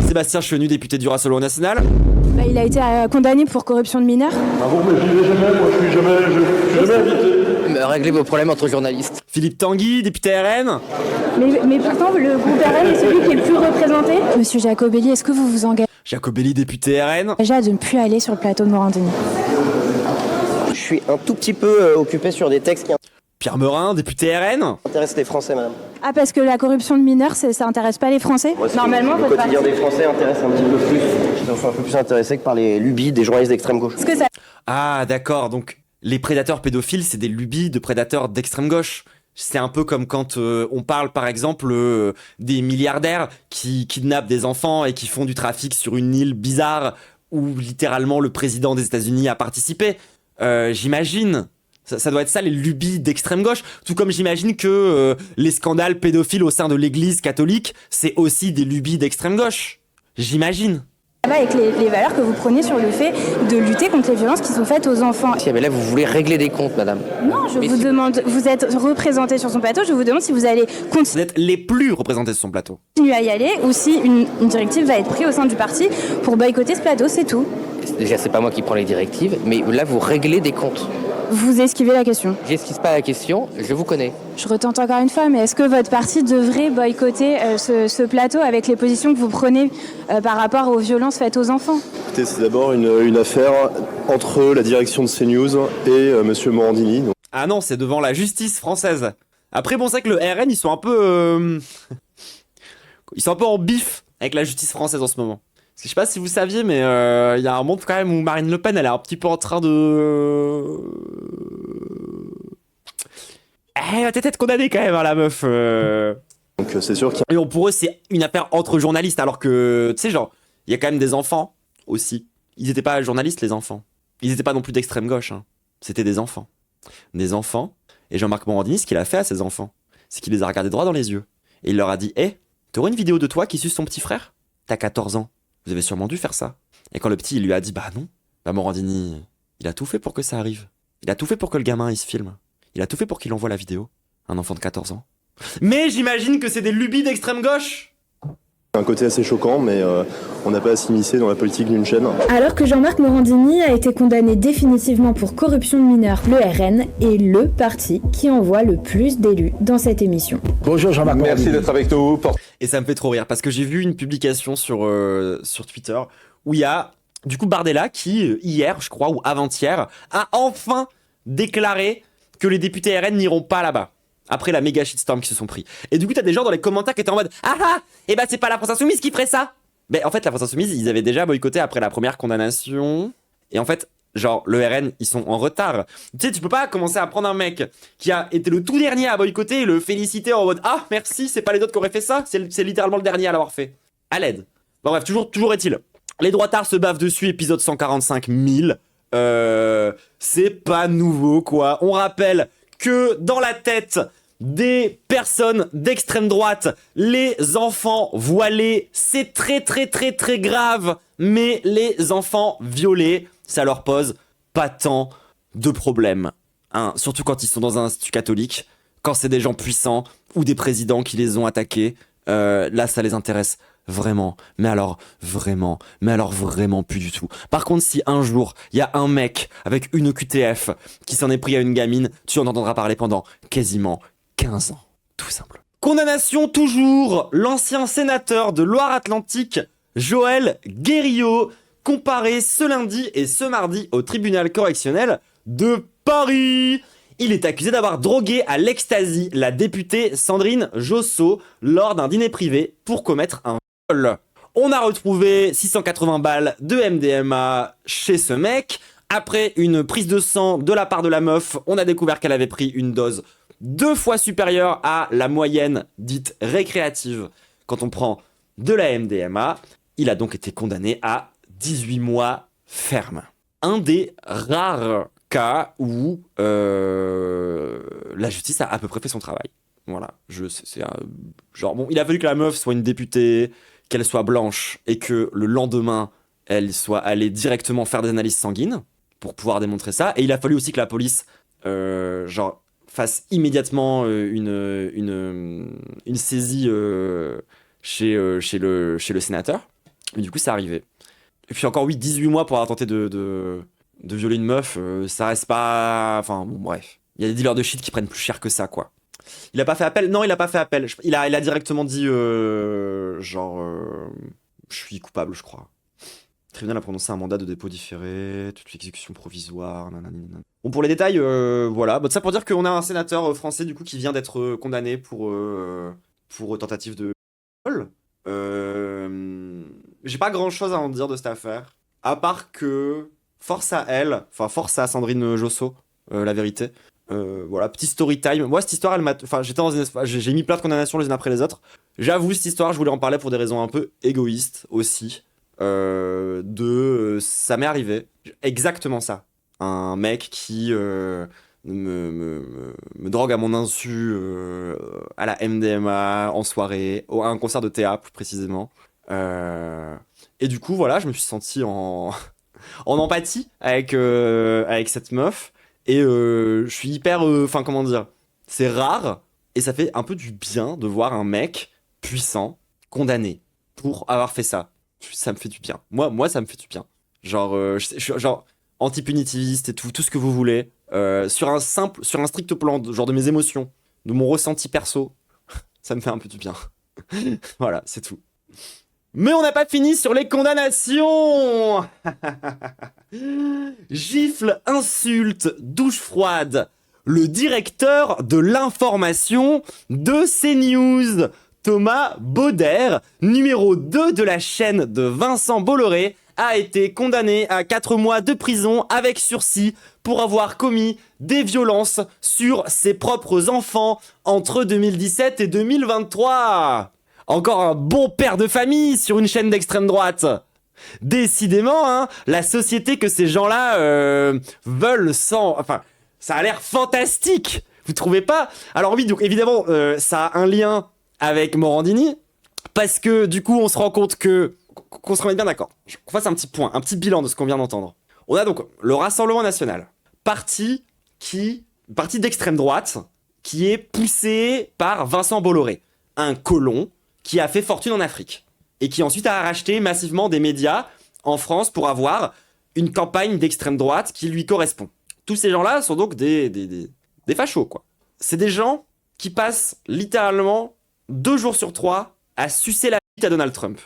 Sébastien Chenu, député du Rassemblement National. Il a été condamné pour corruption de mineurs. Ah bon, mais j'y vais jamais, moi je suis jamais invité. Réglez vos problèmes entre journalistes. Philippe Tanguy, député RN. Mais pourtant, le groupe RN est celui qui est le plus représenté. Monsieur Jacobelli, est-ce que vous vous engagez Jacobelli, député RN. à de ne plus aller sur le plateau de Morandini? Je suis un tout petit peu occupé sur des textes qui Pierre Meurin, député RN. intéressent les Français, madame. Ah, parce que la corruption de mineurs, ça intéresse pas les Français? Normalement, le votre quotidien parti... des Français intéresse un petit peu plus. Ils sont un peu plus intéressés que par les lubies des journalistes d'extrême gauche. Est-ce que ça... Ah d'accord, donc les prédateurs pédophiles, c'est des lubies de prédateurs d'extrême gauche. C'est un peu comme quand on parle par exemple des milliardaires qui kidnappent des enfants et qui font du trafic sur une île bizarre où littéralement le président des États-Unis a participé. J'imagine. Ça doit être ça les lubies d'extrême gauche, tout comme j'imagine que les scandales pédophiles au sein de l'église catholique, c'est aussi des lubies d'extrême gauche. J'imagine. Avec les valeurs que vous preniez sur le fait de lutter contre les violences qui sont faites aux enfants. Si, mais là, vous voulez régler des comptes, madame. Non, je vous demande, vous êtes représenté sur son plateau, je vous demande si vous allez Vous êtes les plus représentés sur son plateau. continuer à y aller ou si une directive va être prise au sein du parti pour boycotter ce plateau, c'est tout. Déjà, c'est pas moi qui prends les directives, mais là, vous réglez des comptes. Vous esquivez la question. J'esquisse pas la question, je vous connais. Je retente encore une fois, mais est-ce que votre parti devrait boycotter ce plateau avec les positions que vous prenez par rapport aux violences faites aux enfants? Écoutez, c'est d'abord une affaire entre la direction de CNews et Monsieur Morandini. Donc... Ah non, c'est devant la justice française. Après, bon, c'est vrai que le RN, ils sont un peu... Ils sont un peu en bif avec la justice française en ce moment. Parce que je sais pas si vous saviez, mais il y a un monde quand même où Marine Le Pen, elle est un petit peu en train de... Elle va peut-être être condamnée quand même, hein, la meuf. Donc c'est sûr qu'il y a... Et bon, pour eux, c'est une affaire entre journalistes, alors que, tu sais, genre, il y a quand même des enfants aussi. Ils étaient pas journalistes, les enfants. Ils étaient pas non plus d'extrême gauche, hein. C'était des enfants. Des enfants. Et Jean-Marc Morandini, ce qu'il a fait à ces enfants, c'est qu'il les a regardés droit dans les yeux. Et il leur a dit, hé, t'aurais une vidéo de toi qui suce ton petit frère? T'as 14 ans. Vous avez sûrement dû faire ça. Et quand le petit, il lui a dit, bah non, bah Morandini, il a tout fait pour que ça arrive. Il a tout fait pour que le gamin, il se filme. Il a tout fait pour qu'il envoie la vidéo. Un enfant de 14 ans. Mais j'imagine que c'est des lubies d'extrême gauche. un côté assez choquant, mais on n'a pas à s'immiscer dans la politique d'une chaîne. Alors que Jean-Marc Morandini a été condamné définitivement pour corruption de mineurs, le RN est le parti qui envoie le plus d'élus dans cette émission. Bonjour Jean-Marc Morandini. Merci d'être avec nous. Et ça me fait trop rire parce que j'ai vu une publication sur Twitter où il y a du coup Bardella qui, hier je crois, ou avant-hier, a enfin déclaré que les députés RN n'iront pas là-bas. Après la méga shitstorm qui se sont pris. Et du coup, t'as des gens dans les commentaires qui étaient en mode « Ah ah, et bah c'est pas la France Insoumise qui ferait ça !» Mais en fait, la France Insoumise, ils avaient déjà boycotté après la première condamnation. Et en fait, genre, le RN, ils sont en retard. Tu sais, tu peux pas commencer à prendre un mec qui a été le tout dernier à boycotter et le féliciter en mode « Ah, merci, c'est pas les autres qui auraient fait ça, c'est littéralement le dernier à l'avoir fait. » À l'aide. Bon bref, toujours est-il. Les droitards se bavent dessus, épisode 145 000. C'est pas nouveau, quoi. On rappelle que dans la tête des personnes d'extrême droite, les enfants voilés, c'est très grave. Mais les enfants violés, ça leur pose pas tant de problèmes. Hein, surtout quand ils sont dans un institut catholique, quand c'est des gens puissants ou des présidents qui les ont attaqués. Là, ça les intéresse vraiment. Mais alors vraiment plus du tout. Par contre, si un jour, il y a un mec avec une OQTF qui s'en est pris à une gamine, tu en entendras parler pendant quasiment 15 ans. Tout simple. Condamnation toujours, l'ancien sénateur de Loire-Atlantique, Joël Guerriot, comparé ce lundi et ce mardi au tribunal correctionnel de Paris. Il est accusé d'avoir drogué à l'ecstasy la députée Sandrine Josso lors d'un dîner privé pour commettre un vol. On a retrouvé 680 balles de MDMA chez ce mec. Après une prise de sang de la part de la meuf, on a découvert qu'elle avait pris une dose 2 fois supérieure à la moyenne dite récréative quand on prend de la MDMA. Il a donc été condamné à 18 mois ferme. Un des rares cas où la justice a à peu près fait son travail. Voilà, genre bon, il a fallu que la meuf soit une députée, qu'elle soit blanche et que le lendemain elle soit allée directement faire des analyses sanguines pour pouvoir démontrer ça. Et il a fallu aussi que la police fasse immédiatement une saisie chez le sénateur. Mais du coup, c'est arrivé. Et puis encore, oui, 18 mois pour avoir tenté de violer une meuf, ça reste pas... Enfin, bon, bref. Il y a des dealers de shit qui prennent plus cher que ça, quoi. Il a pas fait appel? Non, il a pas fait appel. Il a directement dit, je suis coupable, je crois. Le tribunal a prononcé un mandat de dépôt différé, toute exécution provisoire, nanani. Bon, pour les détails, voilà. Bon, ça pour dire qu'on a un sénateur français, du coup, qui vient d'être condamné pour tentative de vol. J'ai pas grand chose à en dire de cette affaire, à part que force à elle, enfin force à Sandrine Josso, la vérité. Voilà, petit story time. Moi, cette histoire, j'ai mis plein de condamnations les unes après les autres. J'avoue, cette histoire, je voulais en parler pour des raisons un peu égoïstes aussi. Ça m'est arrivé exactement ça. Un mec qui me drogue à mon insu à la MDMA en soirée, à un concert de théâtre plus précisément. Et du coup, voilà, je me suis senti en empathie avec cette meuf. Et je suis hyper... Enfin, comment dire, c'est rare. Et ça fait un peu du bien de voir un mec puissant, condamné, pour avoir fait ça. Ça me fait du bien. Moi ça me fait du bien. Genre, genre anti-punitiviste et tout ce que vous voulez. Sur un strict plan, genre de mes émotions, de mon ressenti perso, ça me fait un peu du bien. Voilà, c'est tout. Mais on n'a pas fini sur les condamnations. Gifle, insulte, douche froide. Le directeur de l'information de CNews, Thomas Bauder, numéro 2 de la chaîne de Vincent Bolloré, a été condamné à 4 mois de prison avec sursis pour avoir commis des violences sur ses propres enfants entre 2017 et 2023. Encore un bon père de famille sur une chaîne d'extrême droite. Décidément, hein, la société que ces gens-là veulent sans... Enfin, ça a l'air fantastique. Vous trouvez pas? Alors oui, donc évidemment, ça a un lien avec Morandini, parce que du coup, on se rend compte qu'on se remette bien d'accord. Qu'on fasse un petit point, un petit bilan de ce qu'on vient d'entendre. On a donc le Rassemblement National, parti d'extrême droite, qui est poussé par Vincent Bolloré, un colon qui a fait fortune en Afrique, et qui ensuite a racheté massivement des médias en France pour avoir une campagne d'extrême droite qui lui correspond. Tous ces gens-là sont donc des fachos, quoi. C'est des gens qui passent littéralement 2 jours sur 3 à sucer la bite à Donald Trump,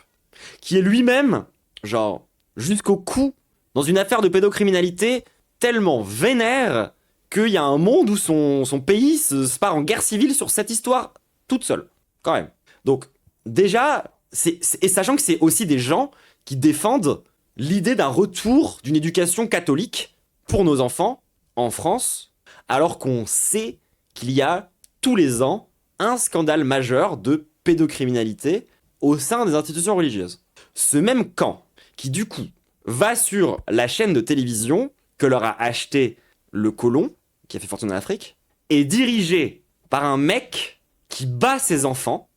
qui est lui-même, genre, jusqu'au cou, dans une affaire de pédocriminalité tellement vénère qu'il y a un monde où son pays se part en guerre civile sur cette histoire toute seule, quand même. Donc, déjà, et sachant que c'est aussi des gens qui défendent l'idée d'un retour d'une éducation catholique pour nos enfants en France, alors qu'on sait qu'il y a tous les ans un scandale majeur de pédocriminalité au sein des institutions religieuses. Ce même camp qui, du coup, va sur la chaîne de télévision que leur a acheté le colon, qui a fait fortune en Afrique, est dirigé par un mec qui bat ses enfants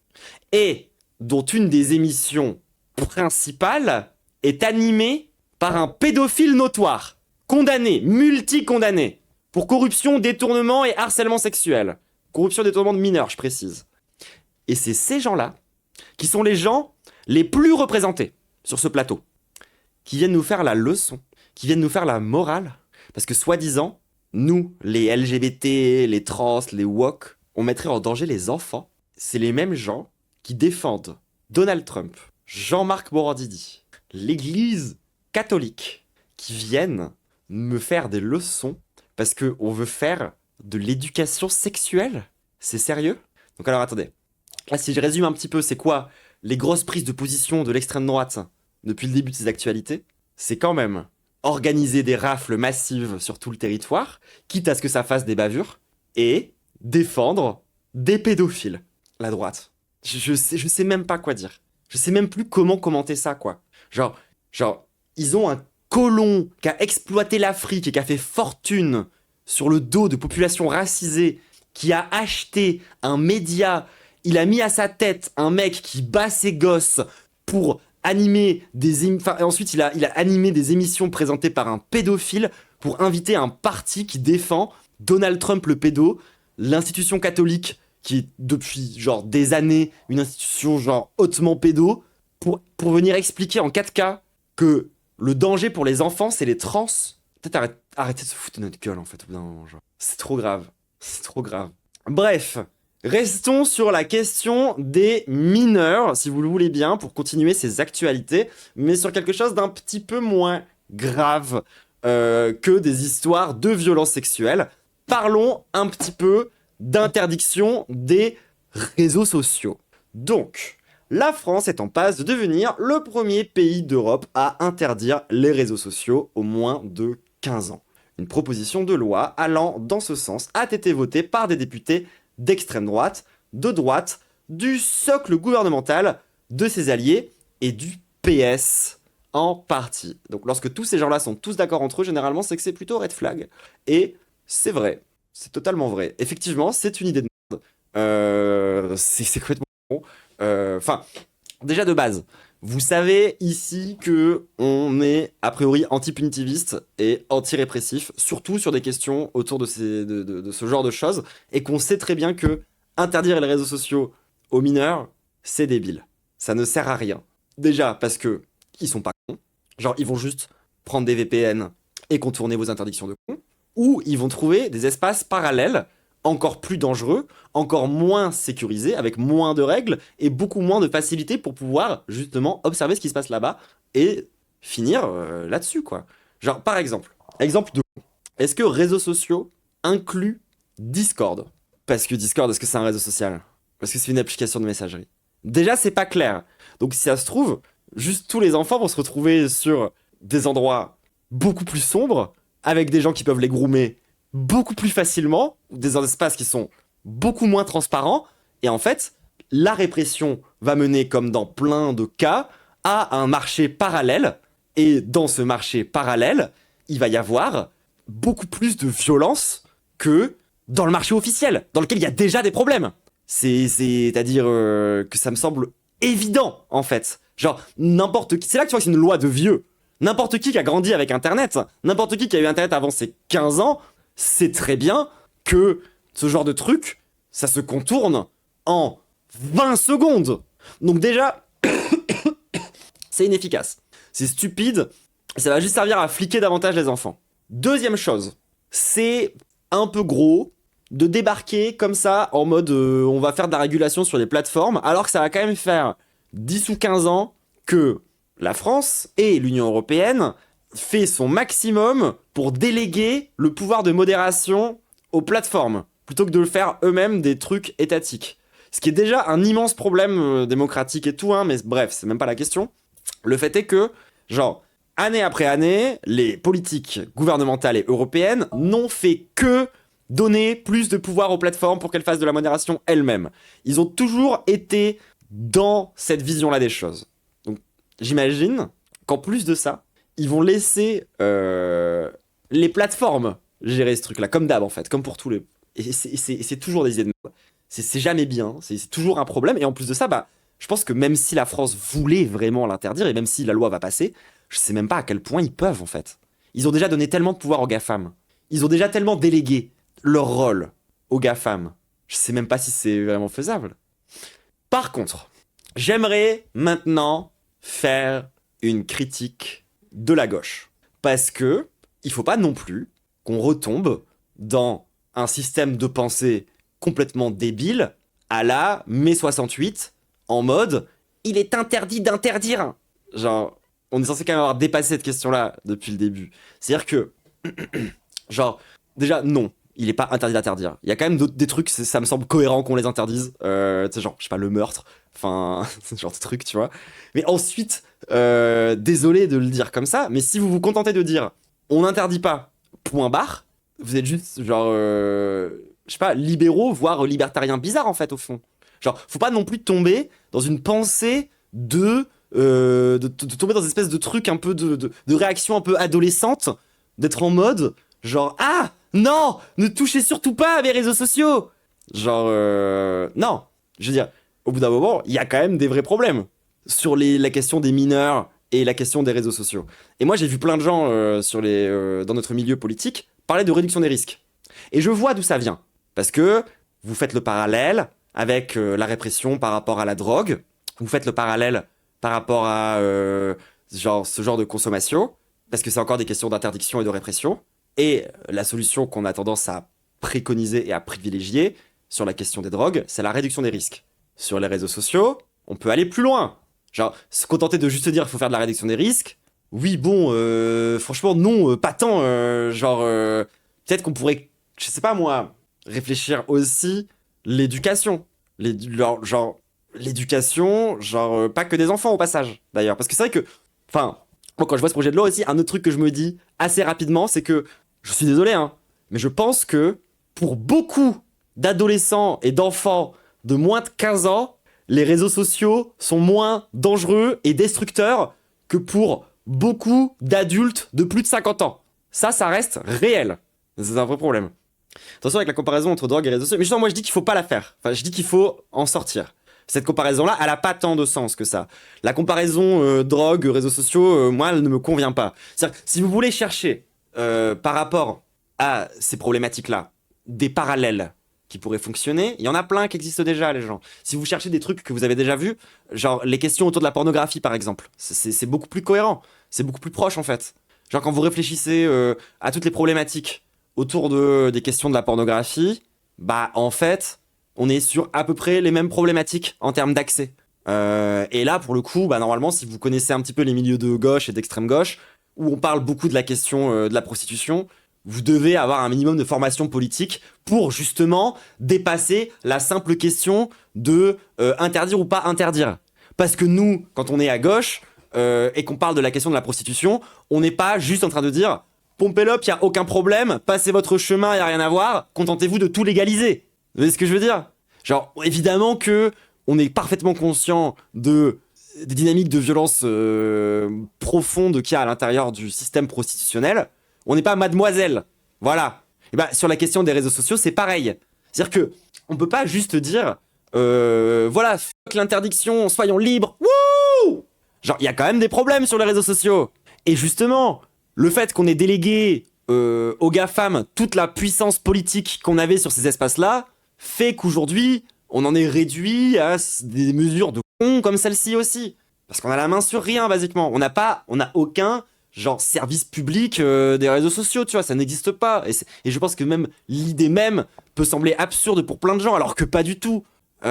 et dont une des émissions principales est animée par un pédophile notoire, condamné, multi-condamné, pour corruption, détournement et harcèlement sexuel. Corruption, détournement de mineurs, je précise. Et c'est ces gens-là qui sont les gens les plus représentés sur ce plateau, qui viennent nous faire la leçon, qui viennent nous faire la morale, parce que soi-disant, nous, les LGBT, les trans, les woke, on mettrait en danger les enfants. c'est les mêmes gens qui défendent Donald Trump, Jean-Marc Morandini, l'église catholique, qui viennent me faire des leçons parce qu'on veut faire de l'éducation sexuelle. C'est sérieux? Donc alors attendez, là si je résume un petit peu, c'est quoi les grosses prises de position de l'extrême droite depuis le début de ces actualités? C'est quand même organiser des rafles massives sur tout le territoire, quitte à ce que ça fasse des bavures, et défendre des pédophiles. La droite. Je sais même pas quoi dire. Je sais même plus comment commenter ça, quoi. Genre, ils ont un colon qui a exploité l'Afrique et qui a fait fortune sur le dos de populations racisées, qui a acheté un média, il a mis à sa tête un mec qui bat ses gosses pour animer ensuite il a animé des émissions présentées par un pédophile pour inviter un parti qui défend Donald Trump le pédo, l'institution catholique qui est depuis genre des années une institution genre hautement pédo, pour venir expliquer en 4K que le danger pour les enfants c'est les trans. Peut-être arrêtez de se foutre de notre gueule en fait au bout d'un moment, genre. C'est trop grave. C'est trop grave. Bref, restons sur la question des mineurs, si vous le voulez bien, pour continuer ces actualités, mais sur quelque chose d'un petit peu moins grave que des histoires de violences sexuelles. Parlons un petit peu d'interdiction des réseaux sociaux. Donc, la France est en passe de devenir le premier pays d'Europe à interdire les réseaux sociaux aux moins de 15 ans. Une proposition de loi allant dans ce sens a été votée par des députés d'extrême droite, de droite, du socle gouvernemental, de ses alliés et du PS en partie. Donc lorsque tous ces gens-là sont tous d'accord entre eux, généralement c'est que c'est plutôt red flag. Et c'est vrai, c'est totalement vrai. Effectivement, c'est une idée de merde. C'est complètement bon. Enfin, déjà de base, vous savez ici que on est a priori anti-punitiviste et anti-répressif, surtout sur des questions autour de ce genre de choses, et qu'on sait très bien que interdire les réseaux sociaux aux mineurs, c'est débile. Ça ne sert à rien. Déjà parce que ils sont pas cons, genre ils vont juste prendre des VPN et contourner vos interdictions de cons, ou ils vont trouver des espaces parallèles encore plus dangereux, encore moins sécurisés, avec moins de règles et beaucoup moins de facilité pour pouvoir justement observer ce qui se passe là-bas et finir là-dessus, quoi. Genre, par exemple de est-ce que réseaux sociaux incluent Discord? Parce que Discord, est-ce que c'est un réseau social? Parce que c'est une application de messagerie. Déjà, c'est pas clair. Donc si ça se trouve, juste tous les enfants vont se retrouver sur des endroits beaucoup plus sombres, avec des gens qui peuvent les groomer beaucoup plus facilement, des espaces qui sont beaucoup moins transparents, et en fait, la répression va mener, comme dans plein de cas, à un marché parallèle, et dans ce marché parallèle, il va y avoir beaucoup plus de violence que dans le marché officiel, dans lequel il y a déjà des problèmes. C'est-à-dire que ça me semble évident, en fait. Genre, n'importe qui... C'est là que tu vois que c'est une loi de vieux. N'importe qui a grandi avec Internet, n'importe qui a eu Internet avant ses 15 ans, sait très bien que ce genre de truc, ça se contourne en 20 secondes. Donc déjà, c'est inefficace. C'est stupide, ça va juste servir à fliquer davantage les enfants. Deuxième chose, c'est un peu gros de débarquer comme ça en mode on va faire de la régulation sur les plateformes, alors que ça va quand même faire 10 ou 15 ans que la France et l'Union européenne fait son maximum pour déléguer le pouvoir de modération aux plateformes, plutôt que de le faire eux-mêmes des trucs étatiques. Ce qui est déjà un immense problème démocratique et tout, hein, mais bref, c'est même pas la question. Le fait est que, genre, année après année, les politiques gouvernementales et européennes n'ont fait que donner plus de pouvoir aux plateformes pour qu'elles fassent de la modération elles-mêmes. Ils ont toujours été dans cette vision-là des choses. Donc, j'imagine qu'en plus de ça, ils vont laisser les plateformes gérer ce truc-là, comme d'hab en fait, comme pour tous les... Et c'est toujours des idées de merde. C'est jamais bien, c'est toujours un problème. Et en plus de ça, bah, je pense que même si la France voulait vraiment l'interdire, et même si la loi va passer, je sais même pas à quel point ils peuvent en fait. Ils ont déjà donné tellement de pouvoir aux GAFAM. Ils ont déjà tellement délégué leur rôle aux GAFAM. Je sais même pas si c'est vraiment faisable. Par contre, j'aimerais maintenant faire une critique de la gauche. Parce que il faut pas non plus qu'on retombe dans un système de pensée complètement débile à la mai 68, en mode il est interdit d'interdire. Genre, on est censé quand même avoir dépassé cette question-là depuis le début. C'est-à-dire que, genre, déjà, non, il est pas interdit d'interdire. Il y a quand même des trucs, ça me semble cohérent qu'on les interdise. Tu sais, genre, je sais pas, le meurtre, enfin, ce genre de truc, tu vois. Mais ensuite, désolé de le dire comme ça, mais si vous vous contentez de dire on n'interdit pas, point barre, vous êtes juste, genre, je sais pas, libéraux, voire libertariens bizarres, en fait, au fond. Genre, faut pas non plus tomber dans une pensée de tomber dans une espèce de truc un peu de réaction un peu adolescente, d'être en mode, genre, ah, non, ne touchez surtout pas à mes réseaux sociaux. Genre, non, je veux dire, au bout d'un moment, il y a quand même des vrais problèmes sur la question des mineurs et la question des réseaux sociaux. Et moi, j'ai vu plein de gens dans notre milieu politique parler de réduction des risques. Et je vois d'où ça vient. Parce que vous faites le parallèle avec la répression par rapport à la drogue, vous faites le parallèle par rapport à ce genre de consommation, parce que c'est encore des questions d'interdiction et de répression. Et la solution qu'on a tendance à préconiser et à privilégier sur la question des drogues, c'est la réduction des risques. Sur les réseaux sociaux, on peut aller plus loin. Genre, se contenter de juste dire qu'il faut faire de la réduction des risques, oui, bon, franchement, non, pas tant. Peut-être qu'on pourrait, je sais pas moi, réfléchir aussi l'éducation. L'éducation, genre, pas que des enfants au passage, d'ailleurs. Parce que c'est vrai que, enfin, moi, quand je vois ce projet de loi aussi, un autre truc que je me dis assez rapidement, c'est que, je suis désolé, hein, mais je pense que pour beaucoup d'adolescents et d'enfants de moins de 15 ans, les réseaux sociaux sont moins dangereux et destructeurs que pour beaucoup d'adultes de plus de 50 ans. Ça reste réel. C'est un vrai problème. Attention avec la comparaison entre drogue et réseaux sociaux. Mais justement, moi, je dis qu'il faut pas la faire. Enfin, je dis qu'il faut en sortir. Cette comparaison-là, elle a pas tant de sens que ça. La comparaison drogue, réseaux sociaux, moi, elle ne me convient pas. C'est-à-dire, si vous voulez chercher, par rapport à ces problématiques-là, des parallèles qui pourraient fonctionner, il y en a plein qui existent déjà, les gens. Si vous cherchez des trucs que vous avez déjà vus, genre les questions autour de la pornographie, par exemple, c'est beaucoup plus cohérent. C'est beaucoup plus proche, en fait. Genre, quand vous réfléchissez à toutes les problématiques autour des questions de la pornographie, bah, en fait, on est sur à peu près les mêmes problématiques en termes d'accès. Et là, pour le coup, bah, normalement, si vous connaissez un petit peu les milieux de gauche et d'extrême gauche, où on parle beaucoup de la question de la prostitution, vous devez avoir un minimum de formation politique pour justement dépasser la simple question de interdire ou pas interdire. Parce que nous, quand on est à gauche et qu'on parle de la question de la prostitution, on n'est pas juste en train de dire « Pompez l'op, il n'y a aucun problème, passez votre chemin, il n'y a rien à voir, contentez-vous de tout légaliser ». Vous voyez ce que je veux dire? Genre, évidemment que on est parfaitement conscient des dynamiques de violence profondes qu'il y a à l'intérieur du système prostitutionnel. On n'est pas mademoiselle. Voilà. Et bah, sur la question des réseaux sociaux, c'est pareil. C'est-à-dire que on peut pas juste dire voilà, fuck l'interdiction, soyons libres. Wouh! Genre, il y a quand même des problèmes sur les réseaux sociaux. Et justement, le fait qu'on ait délégué aux GAFAM toute la puissance politique qu'on avait sur ces espaces-là fait qu'aujourd'hui, on en est réduit à des mesures de con comme celle-ci aussi. Parce qu'on a la main sur rien, basiquement. On n'a aucun genre service public des réseaux sociaux, tu vois, ça n'existe pas. Et je pense que même l'idée même peut sembler absurde pour plein de gens, alors que pas du tout. Et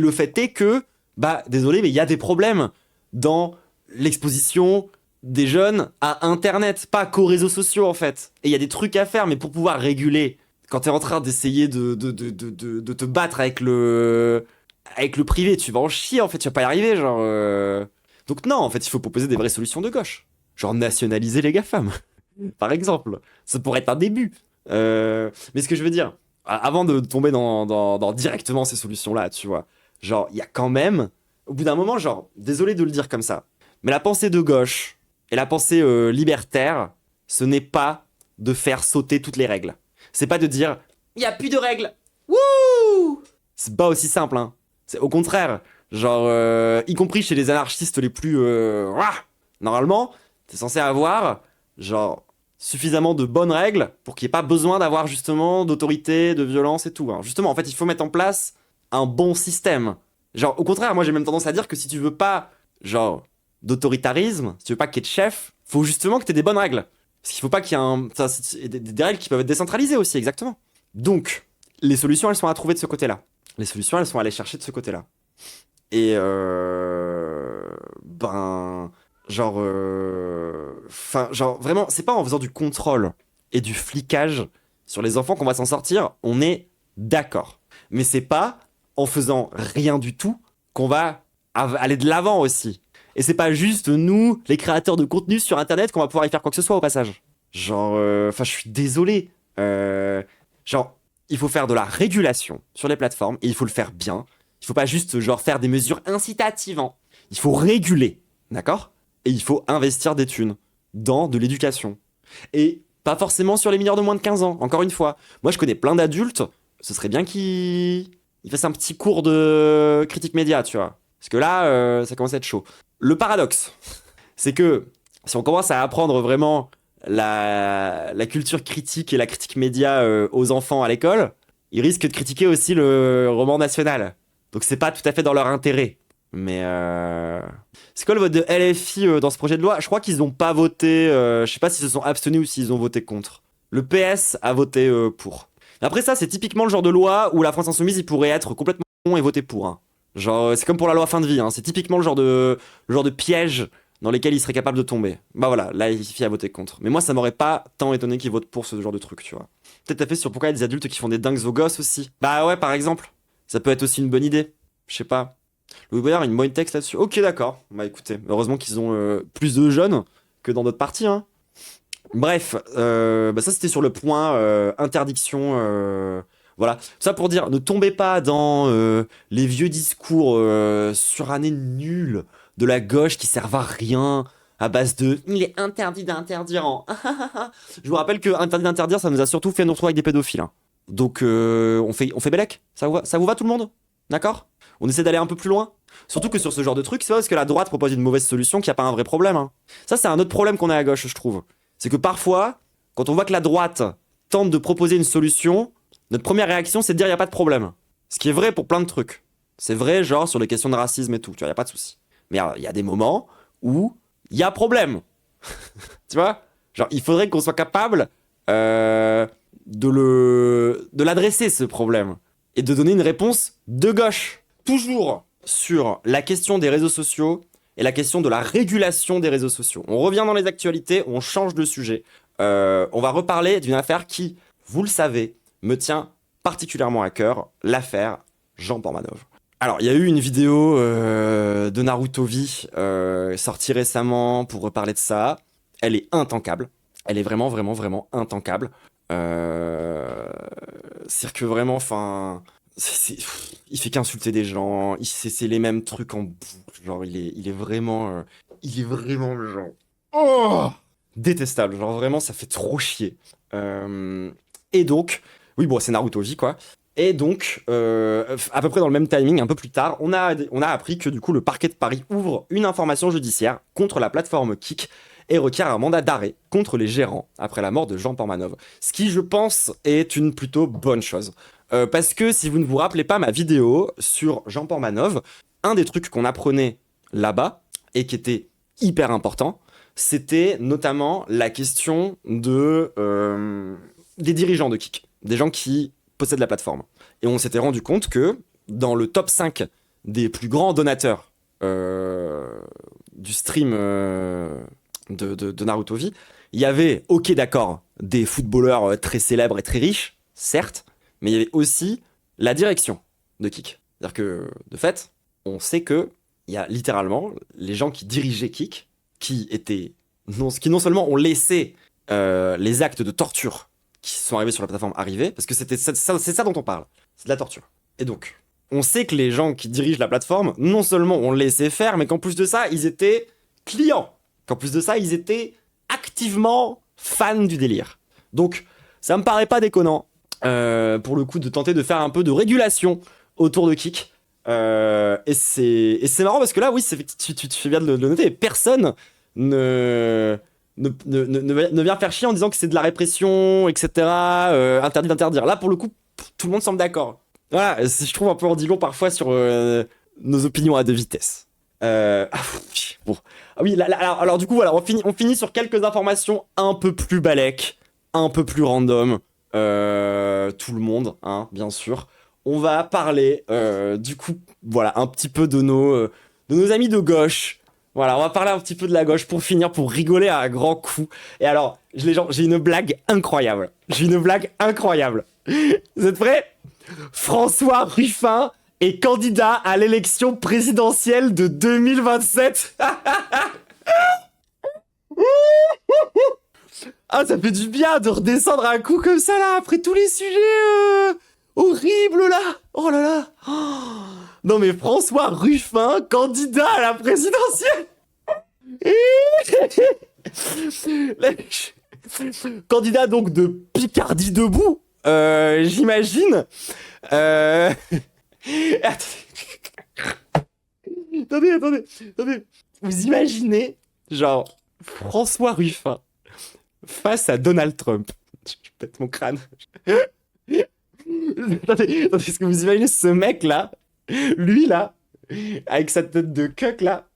le fait est que, bah, désolé, mais il y a des problèmes dans l'exposition des jeunes à Internet, pas qu'aux réseaux sociaux, en fait. Et il y a des trucs à faire, mais pour pouvoir réguler, quand t'es en train d'essayer de te battre avec le privé, tu vas en chier, en fait, tu vas pas y arriver, genre... Donc non, en fait, il faut proposer des vraies solutions de gauche. Genre nationaliser les GAFAM, par exemple. Ça pourrait être un début. Mais ce que je veux dire, avant de tomber dans directement ces solutions-là, tu vois, genre, il y a quand même, au bout d'un moment, genre, désolé de le dire comme ça, mais la pensée de gauche et la pensée libertaire, ce n'est pas de faire sauter toutes les règles. C'est pas de dire, il n'y a plus de règles. Wouh! C'est pas aussi simple, hein. C'est au contraire. Genre, y compris chez les anarchistes les plus... normalement, t'es censé avoir, genre, suffisamment de bonnes règles pour qu'il n'y ait pas besoin d'avoir, justement, d'autorité, de violence et tout. Hein. Justement, en fait, il faut mettre en place un bon système. Genre, au contraire, moi, j'ai même tendance à dire que si tu veux pas, genre, d'autoritarisme, si tu veux pas qu'il y ait de chef, faut justement que t'aies des bonnes règles. Parce qu'il faut pas qu'il y ait des règles qui peuvent être décentralisées aussi, exactement. Donc, les solutions, elles sont à trouver de ce côté-là. Les solutions, elles sont allées chercher de ce côté-là. Et genre vraiment, c'est pas en faisant du contrôle et du flicage sur les enfants qu'on va s'en sortir, on est d'accord. Mais c'est pas en faisant rien du tout qu'on va aller de l'avant aussi. Et c'est pas juste nous, les créateurs de contenu sur Internet, qu'on va pouvoir y faire quoi que ce soit au passage. Genre, je suis désolé. Genre, il faut faire de la régulation sur les plateformes et il faut le faire bien. Il faut pas juste genre faire des mesures incitatives. Hein. Il faut réguler, d'accord? Et il faut investir des thunes dans de l'éducation. Et pas forcément sur les mineurs de moins de 15 ans, encore une fois. Moi, je connais plein d'adultes, ce serait bien qu'ils fassent un petit cours de critique média, tu vois. Parce que là, ça commence à être chaud. Le paradoxe, c'est que si on commence à apprendre vraiment la culture critique et la critique média aux enfants à l'école, ils risquent de critiquer aussi le roman national. Donc c'est pas tout à fait dans leur intérêt. Mais c'est quoi le vote de LFI dans ce projet de loi? Je crois qu'ils n'ont pas voté, je sais pas s'ils se sont abstenus ou s'ils ont voté contre. Le PS a voté pour. Après ça, c'est typiquement le genre de loi où la France Insoumise, il pourrait être complètement con et voter pour. Hein. Genre, c'est comme pour la loi fin de vie, hein. C'est typiquement le genre de piège dans lesquels il serait capable de tomber. Bah voilà, là, LFI a voté contre. Mais moi, ça m'aurait pas tant étonné qu'ils votent pour ce genre de truc, tu vois. Peut-être t'as fait sur pourquoi il y a des adultes qui font des dingues aux gosses aussi. Bah ouais, par exemple. Ça peut être aussi une bonne idée. Je sais pas. Louis Boyard a une bonne texte là-dessus. Ok, d'accord. Bah écoutez, heureusement qu'ils ont plus de jeunes que dans d'autres partis. Hein. Bref, bah ça c'était sur le point interdiction. Voilà. Ça pour dire, ne tombez pas dans les vieux discours surannés nuls de la gauche qui servent à rien à base de « il est interdit d'interdire en... » Je vous rappelle que interdit d'interdire, ça nous a surtout fait nous retrouver avec des pédophiles. Hein. Donc on fait bellec. Ça vous va tout le monde? D'accord? On essaie d'aller un peu plus loin. Surtout que sur ce genre de truc, c'est pas parce que la droite propose une mauvaise solution qu'il n'y a pas un vrai problème. Hein. Ça, c'est un autre problème qu'on a à gauche, je trouve. C'est que parfois, quand on voit que la droite tente de proposer une solution, notre première réaction, c'est de dire il n'y a pas de problème. Ce qui est vrai pour plein de trucs. C'est vrai, genre, sur les questions de racisme et tout. Tu vois, il n'y a pas de souci. Mais il y a des moments où il y a problème. Tu vois? Genre, il faudrait qu'on soit capable de l'adresser, ce problème. Et de donner une réponse de gauche. Toujours sur la question des réseaux sociaux et la question de la régulation des réseaux sociaux. On revient dans les actualités, on change de sujet. On va reparler d'une affaire qui, vous le savez, me tient particulièrement à cœur, l'affaire Jean Portmanov. Alors, il y a eu une vidéo de Naruto V sortie récemment pour reparler de ça. Elle est intankable. Elle est vraiment, vraiment, vraiment intankable. C'est-à-dire que vraiment, enfin... il fait qu'insulter des gens, c'est les mêmes trucs en boucle, genre il est vraiment genre détestable, genre vraiment ça fait trop chier. Et donc, oui bon c'est Naruto V quoi, et donc à peu près dans le même timing, un peu plus tard, on a appris que du coup le parquet de Paris ouvre une information judiciaire contre la plateforme Kik et requiert un mandat d'arrêt contre les gérants après la mort de Jean Portmanov. Ce qui, je pense, est une plutôt bonne chose. Parce que si vous ne vous rappelez pas ma vidéo sur Jean Portmanov, un des trucs qu'on apprenait là-bas, et qui était hyper important, c'était notamment la question des dirigeants de Kik, des gens qui possèdent la plateforme. Et on s'était rendu compte que dans le top 5 des plus grands donateurs du stream de Naruto V, il y avait, ok d'accord, des footballeurs très célèbres et très riches, certes, mais il y avait aussi la direction de Kik. C'est-à-dire que, de fait, on sait que il y a littéralement les gens qui dirigeaient Kik, qui non seulement ont laissé les actes de torture qui sont arrivés sur la plateforme arriver, parce que c'est ça dont on parle, c'est de la torture. Et donc, on sait que les gens qui dirigent la plateforme, non seulement ont laissé faire, mais qu'en plus de ça, ils étaient clients. Qu'en plus de ça, ils étaient activement fans du délire. Donc, ça me paraît pas déconnant, pour le coup, de tenter de faire un peu de régulation autour de Kik. Et c'est marrant parce que là, oui, tu fais bien de le noter, personne ne vient faire chier en disant que c'est de la répression, etc., interdit d'interdire. Là, pour le coup, tout le monde semble d'accord. Voilà, je trouve un peu ordilon parfois sur nos opinions à deux vitesses. Bon. Ah oui, alors du coup, voilà, on finit sur quelques informations un peu plus balèques, un peu plus random. Tout le monde, hein, bien sûr. on va parler, du coup, voilà, un petit peu de nos amis de gauche. Voilà, on va parler un petit peu de la gauche pour finir, pour rigoler à grands coups. Et alors, j'ai une blague incroyable. Vous êtes prêts? François Ruffin est candidat à l'élection présidentielle de 2027. Ah, ça fait du bien de redescendre à un coup comme ça, là, après tous les sujets horribles, là. Oh là là. Oh. Non, mais François Ruffin, candidat à la présidentielle. Candidat, donc, de Picardie debout, j'imagine. Attendez. Vous imaginez, genre, François Ruffin face à Donald Trump. Je pète mon crâne. Attendez, est-ce que vous imaginez ce mec-là, lui là, avec sa tête de cuck là,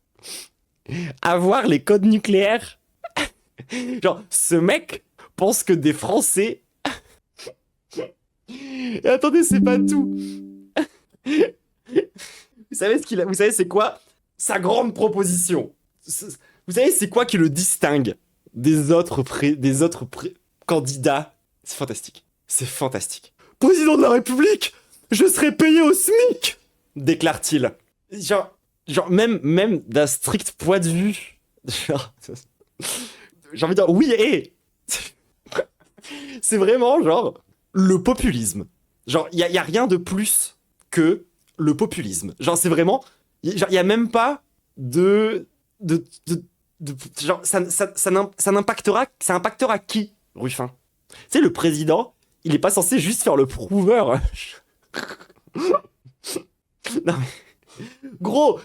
avoir les codes nucléaires? Genre, ce mec pense que des Français... Et attendez, c'est pas tout. Vous savez c'est quoi sa grande proposition? Vous savez c'est quoi qui le distingue des autres candidats? C'est fantastique. Président de la République, je serai payé au SMIC, déclare-t-il. Genre même d'un strict point de vue. Genre, j'ai envie de dire oui, c'est vraiment genre le populisme. Genre y a rien de plus que le populisme. Genre c'est vraiment, genre y a même pas genre ça impactera qui, Ruffin? Tu sais, le président, il est pas censé juste faire le prouveur. Non mais... Gros,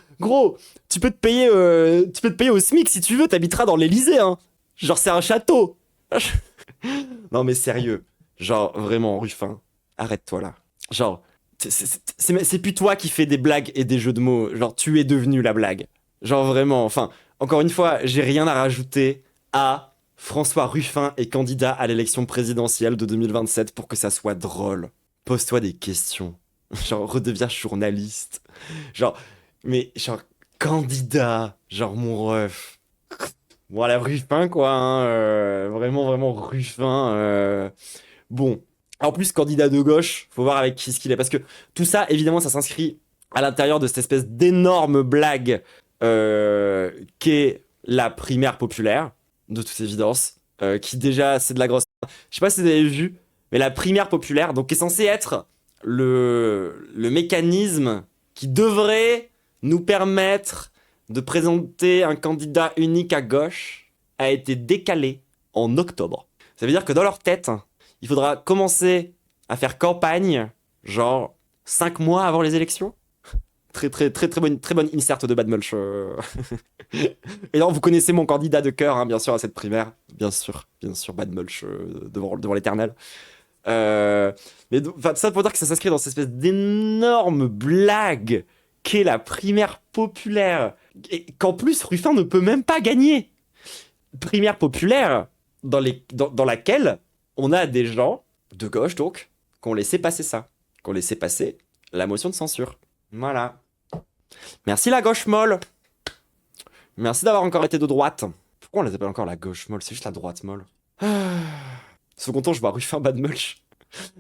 tu peux te payer au SMIC si tu veux, t'habiteras dans l'Elysée, hein. Genre c'est un château. Non mais sérieux, genre vraiment Ruffin, arrête-toi là. Genre, c'est plus toi qui fais des blagues et des jeux de mots, genre tu es devenu la blague. Genre vraiment, enfin, encore une fois, j'ai rien à rajouter à François Ruffin est candidat à l'élection présidentielle de 2027 pour que ça soit drôle. Pose-toi des questions. Genre, redeviens journaliste. Genre, mais genre, candidat. Genre, mon ref. Voilà, Ruffin, quoi. Hein, vraiment Ruffin. Bon. En plus, candidat de gauche, faut voir avec qui ce qu'il est. Parce que tout ça, évidemment, ça s'inscrit à l'intérieur de cette espèce d'énorme blague qu'est la primaire populaire, de toute évidence. Qui déjà, c'est de la grosse... Je sais pas si vous avez vu, mais la primaire populaire, donc qui est censée être le mécanisme qui devrait nous permettre de présenter un candidat unique à gauche, a été décalé en octobre. Ça veut dire que dans leur tête, il faudra commencer à faire campagne, genre 5 mois avant les élections. Très bonne insert de Bad Mulch. Et non, vous connaissez mon candidat de cœur, hein, bien sûr, à cette primaire. Bien sûr, Bad Mulch devant l'éternel. Mais ça pour dire que ça s'inscrit dans cette espèce d'énorme blague qu'est la primaire populaire, et qu'en plus Ruffin ne peut même pas gagner. Primaire populaire dans laquelle on a des gens de gauche donc qui ont laissé passer ça, qui ont laissé passer la motion de censure. Voilà. Merci la gauche molle. Merci d'avoir encore été de droite. Pourquoi on les appelle encore la gauche molle? C'est juste la droite molle. Second tour, je vois Ruffin Bad Mulch.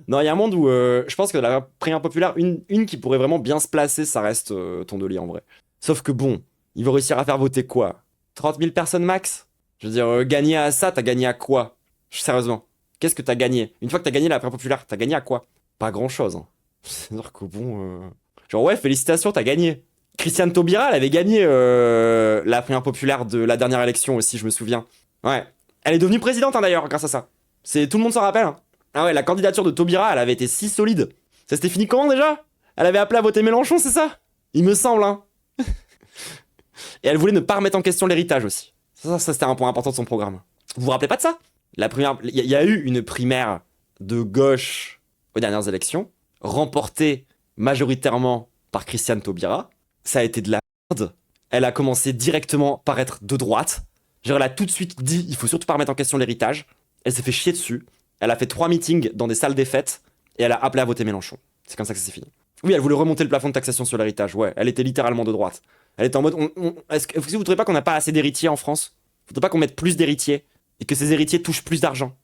Non, il y a un monde où je pense que la primaire populaire, une qui pourrait vraiment bien se placer, ça reste Tondelier en vrai. Sauf que bon, il va réussir à faire voter quoi? 30 000 personnes max? Je veux dire, gagner à ça, t'as gagné à quoi? Sérieusement, qu'est-ce que t'as gagné? Une fois que t'as gagné la primaire populaire, t'as gagné à quoi? Pas grand-chose. Hein. C'est-à-dire que bon... Genre ouais, félicitations, t'as gagné. Christiane Taubira, elle avait gagné la primaire populaire de la dernière élection aussi, je me souviens. Ouais. Elle est devenue présidente hein, d'ailleurs, grâce à ça. Tout le monde s'en rappelle. Hein. Ah ouais, la candidature de Taubira, elle avait été si solide. Ça s'était fini comment déjà? Elle avait appelé à voter Mélenchon, c'est ça? Il me semble, hein. Et elle voulait ne pas remettre en question l'héritage aussi. Ça c'était un point important de son programme. Vous vous rappelez pas de ça? Il y a eu une primaire de gauche aux dernières élections, remportée majoritairement par Christiane Taubira. Ça a été de la merde. Elle a commencé directement par être de droite. Genre, elle a tout de suite dit, il faut surtout pas remettre en question l'héritage. Elle s'est fait chier dessus. Elle a fait 3 meetings dans des salles des fêtes et elle a appelé à voter Mélenchon. C'est comme ça que ça s'est fini. Oui, elle voulait remonter le plafond de taxation sur l'héritage, ouais. Elle était littéralement de droite. Elle était en mode, est-ce que vous trouvez pas qu'on n'a pas assez d'héritiers en France? Vous trouvez pas qu'on mette plus d'héritiers? Et que ces héritiers touchent plus d'argent?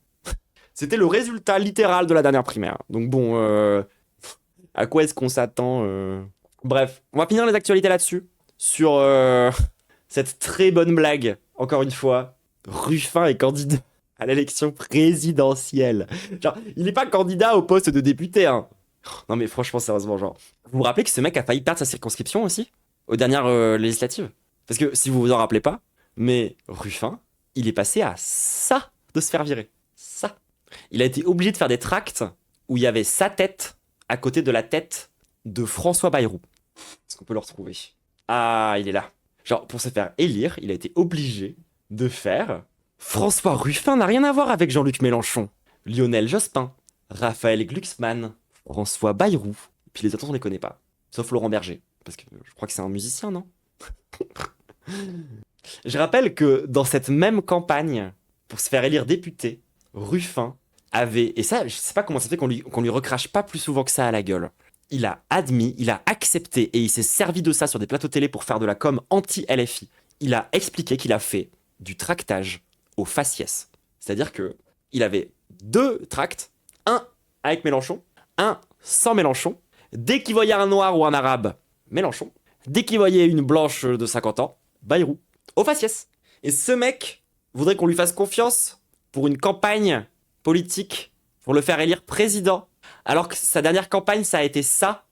C'était le résultat littéral de la dernière primaire. Donc bon, à quoi est-ce qu'on s'attend Bref, on va finir les actualités là-dessus. Sur cette très bonne blague, encore une fois. Ruffin est candidat à l'élection présidentielle. Genre, il n'est pas candidat au poste de député, hein. Non mais franchement, sérieusement, genre... Vous vous rappelez que ce mec a failli perdre sa circonscription aussi? Aux dernières législatives? Parce que, si vous vous en rappelez pas, mais Ruffin, il est passé à ça de se faire virer. Ça. Il a été obligé de faire des tracts où il y avait sa tête à côté de la tête de François Bayrou. Est-ce qu'on peut le retrouver? Ah, il est là. Genre, pour se faire élire, il a été obligé de faire... François Ruffin n'a rien à voir avec Jean-Luc Mélenchon, Lionel Jospin, Raphaël Glucksmann, François Bayrou. Puis les autres, on les connaît pas. Sauf Laurent Berger. Parce que je crois que c'est un musicien, non? Je rappelle que dans cette même campagne, pour se faire élire député, Ruffin avait... Et ça, je sais pas comment ça fait qu'on lui recrache pas plus souvent que ça à la gueule. Il a admis, il a accepté et il s'est servi de ça sur des plateaux télé pour faire de la com anti-LFI. Il a expliqué qu'il a fait du tractage au faciès. C'est-à-dire que il avait 2 tracts, un avec Mélenchon, un sans Mélenchon. Dès qu'il voyait un noir ou un arabe, Mélenchon. Dès qu'il voyait une blanche de 50 ans, Bayrou. Au faciès. Et ce mec voudrait qu'on lui fasse confiance pour une campagne politique, pour le faire élire président. Alors que sa dernière campagne, ça a été ça.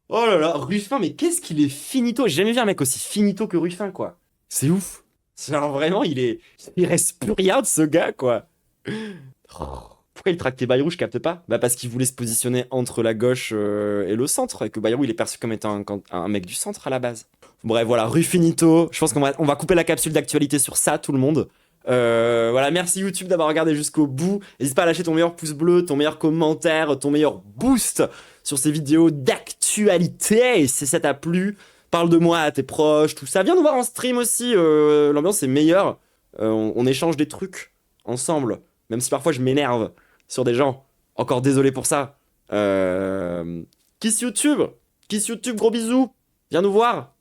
Oh là là, Ruffin, mais qu'est-ce qu'il est finito. J'ai jamais vu un mec aussi finito que Ruffin, quoi. C'est ouf. Genre vraiment, il reste plus rien de ce gars, quoi. Pourquoi il tractait Bayrou, je capte pas? Bah parce qu'il voulait se positionner entre la gauche et le centre, et que Bayrou, il est perçu comme étant un mec du centre à la base. Bref, voilà, Ruffinito. Je pense qu'on va couper la capsule d'actualité sur ça, tout le monde. Voilà, merci YouTube d'avoir regardé jusqu'au bout. N'hésite pas à lâcher ton meilleur pouce bleu, ton meilleur commentaire, ton meilleur boost sur ces vidéos d'actualité. Et si ça t'a plu, parle de moi à tes proches, tout ça. Viens nous voir en stream aussi, l'ambiance est meilleure. On échange des trucs ensemble, même si parfois je m'énerve sur des gens. Encore désolé pour ça. Kiss YouTube, gros bisous. Viens nous voir.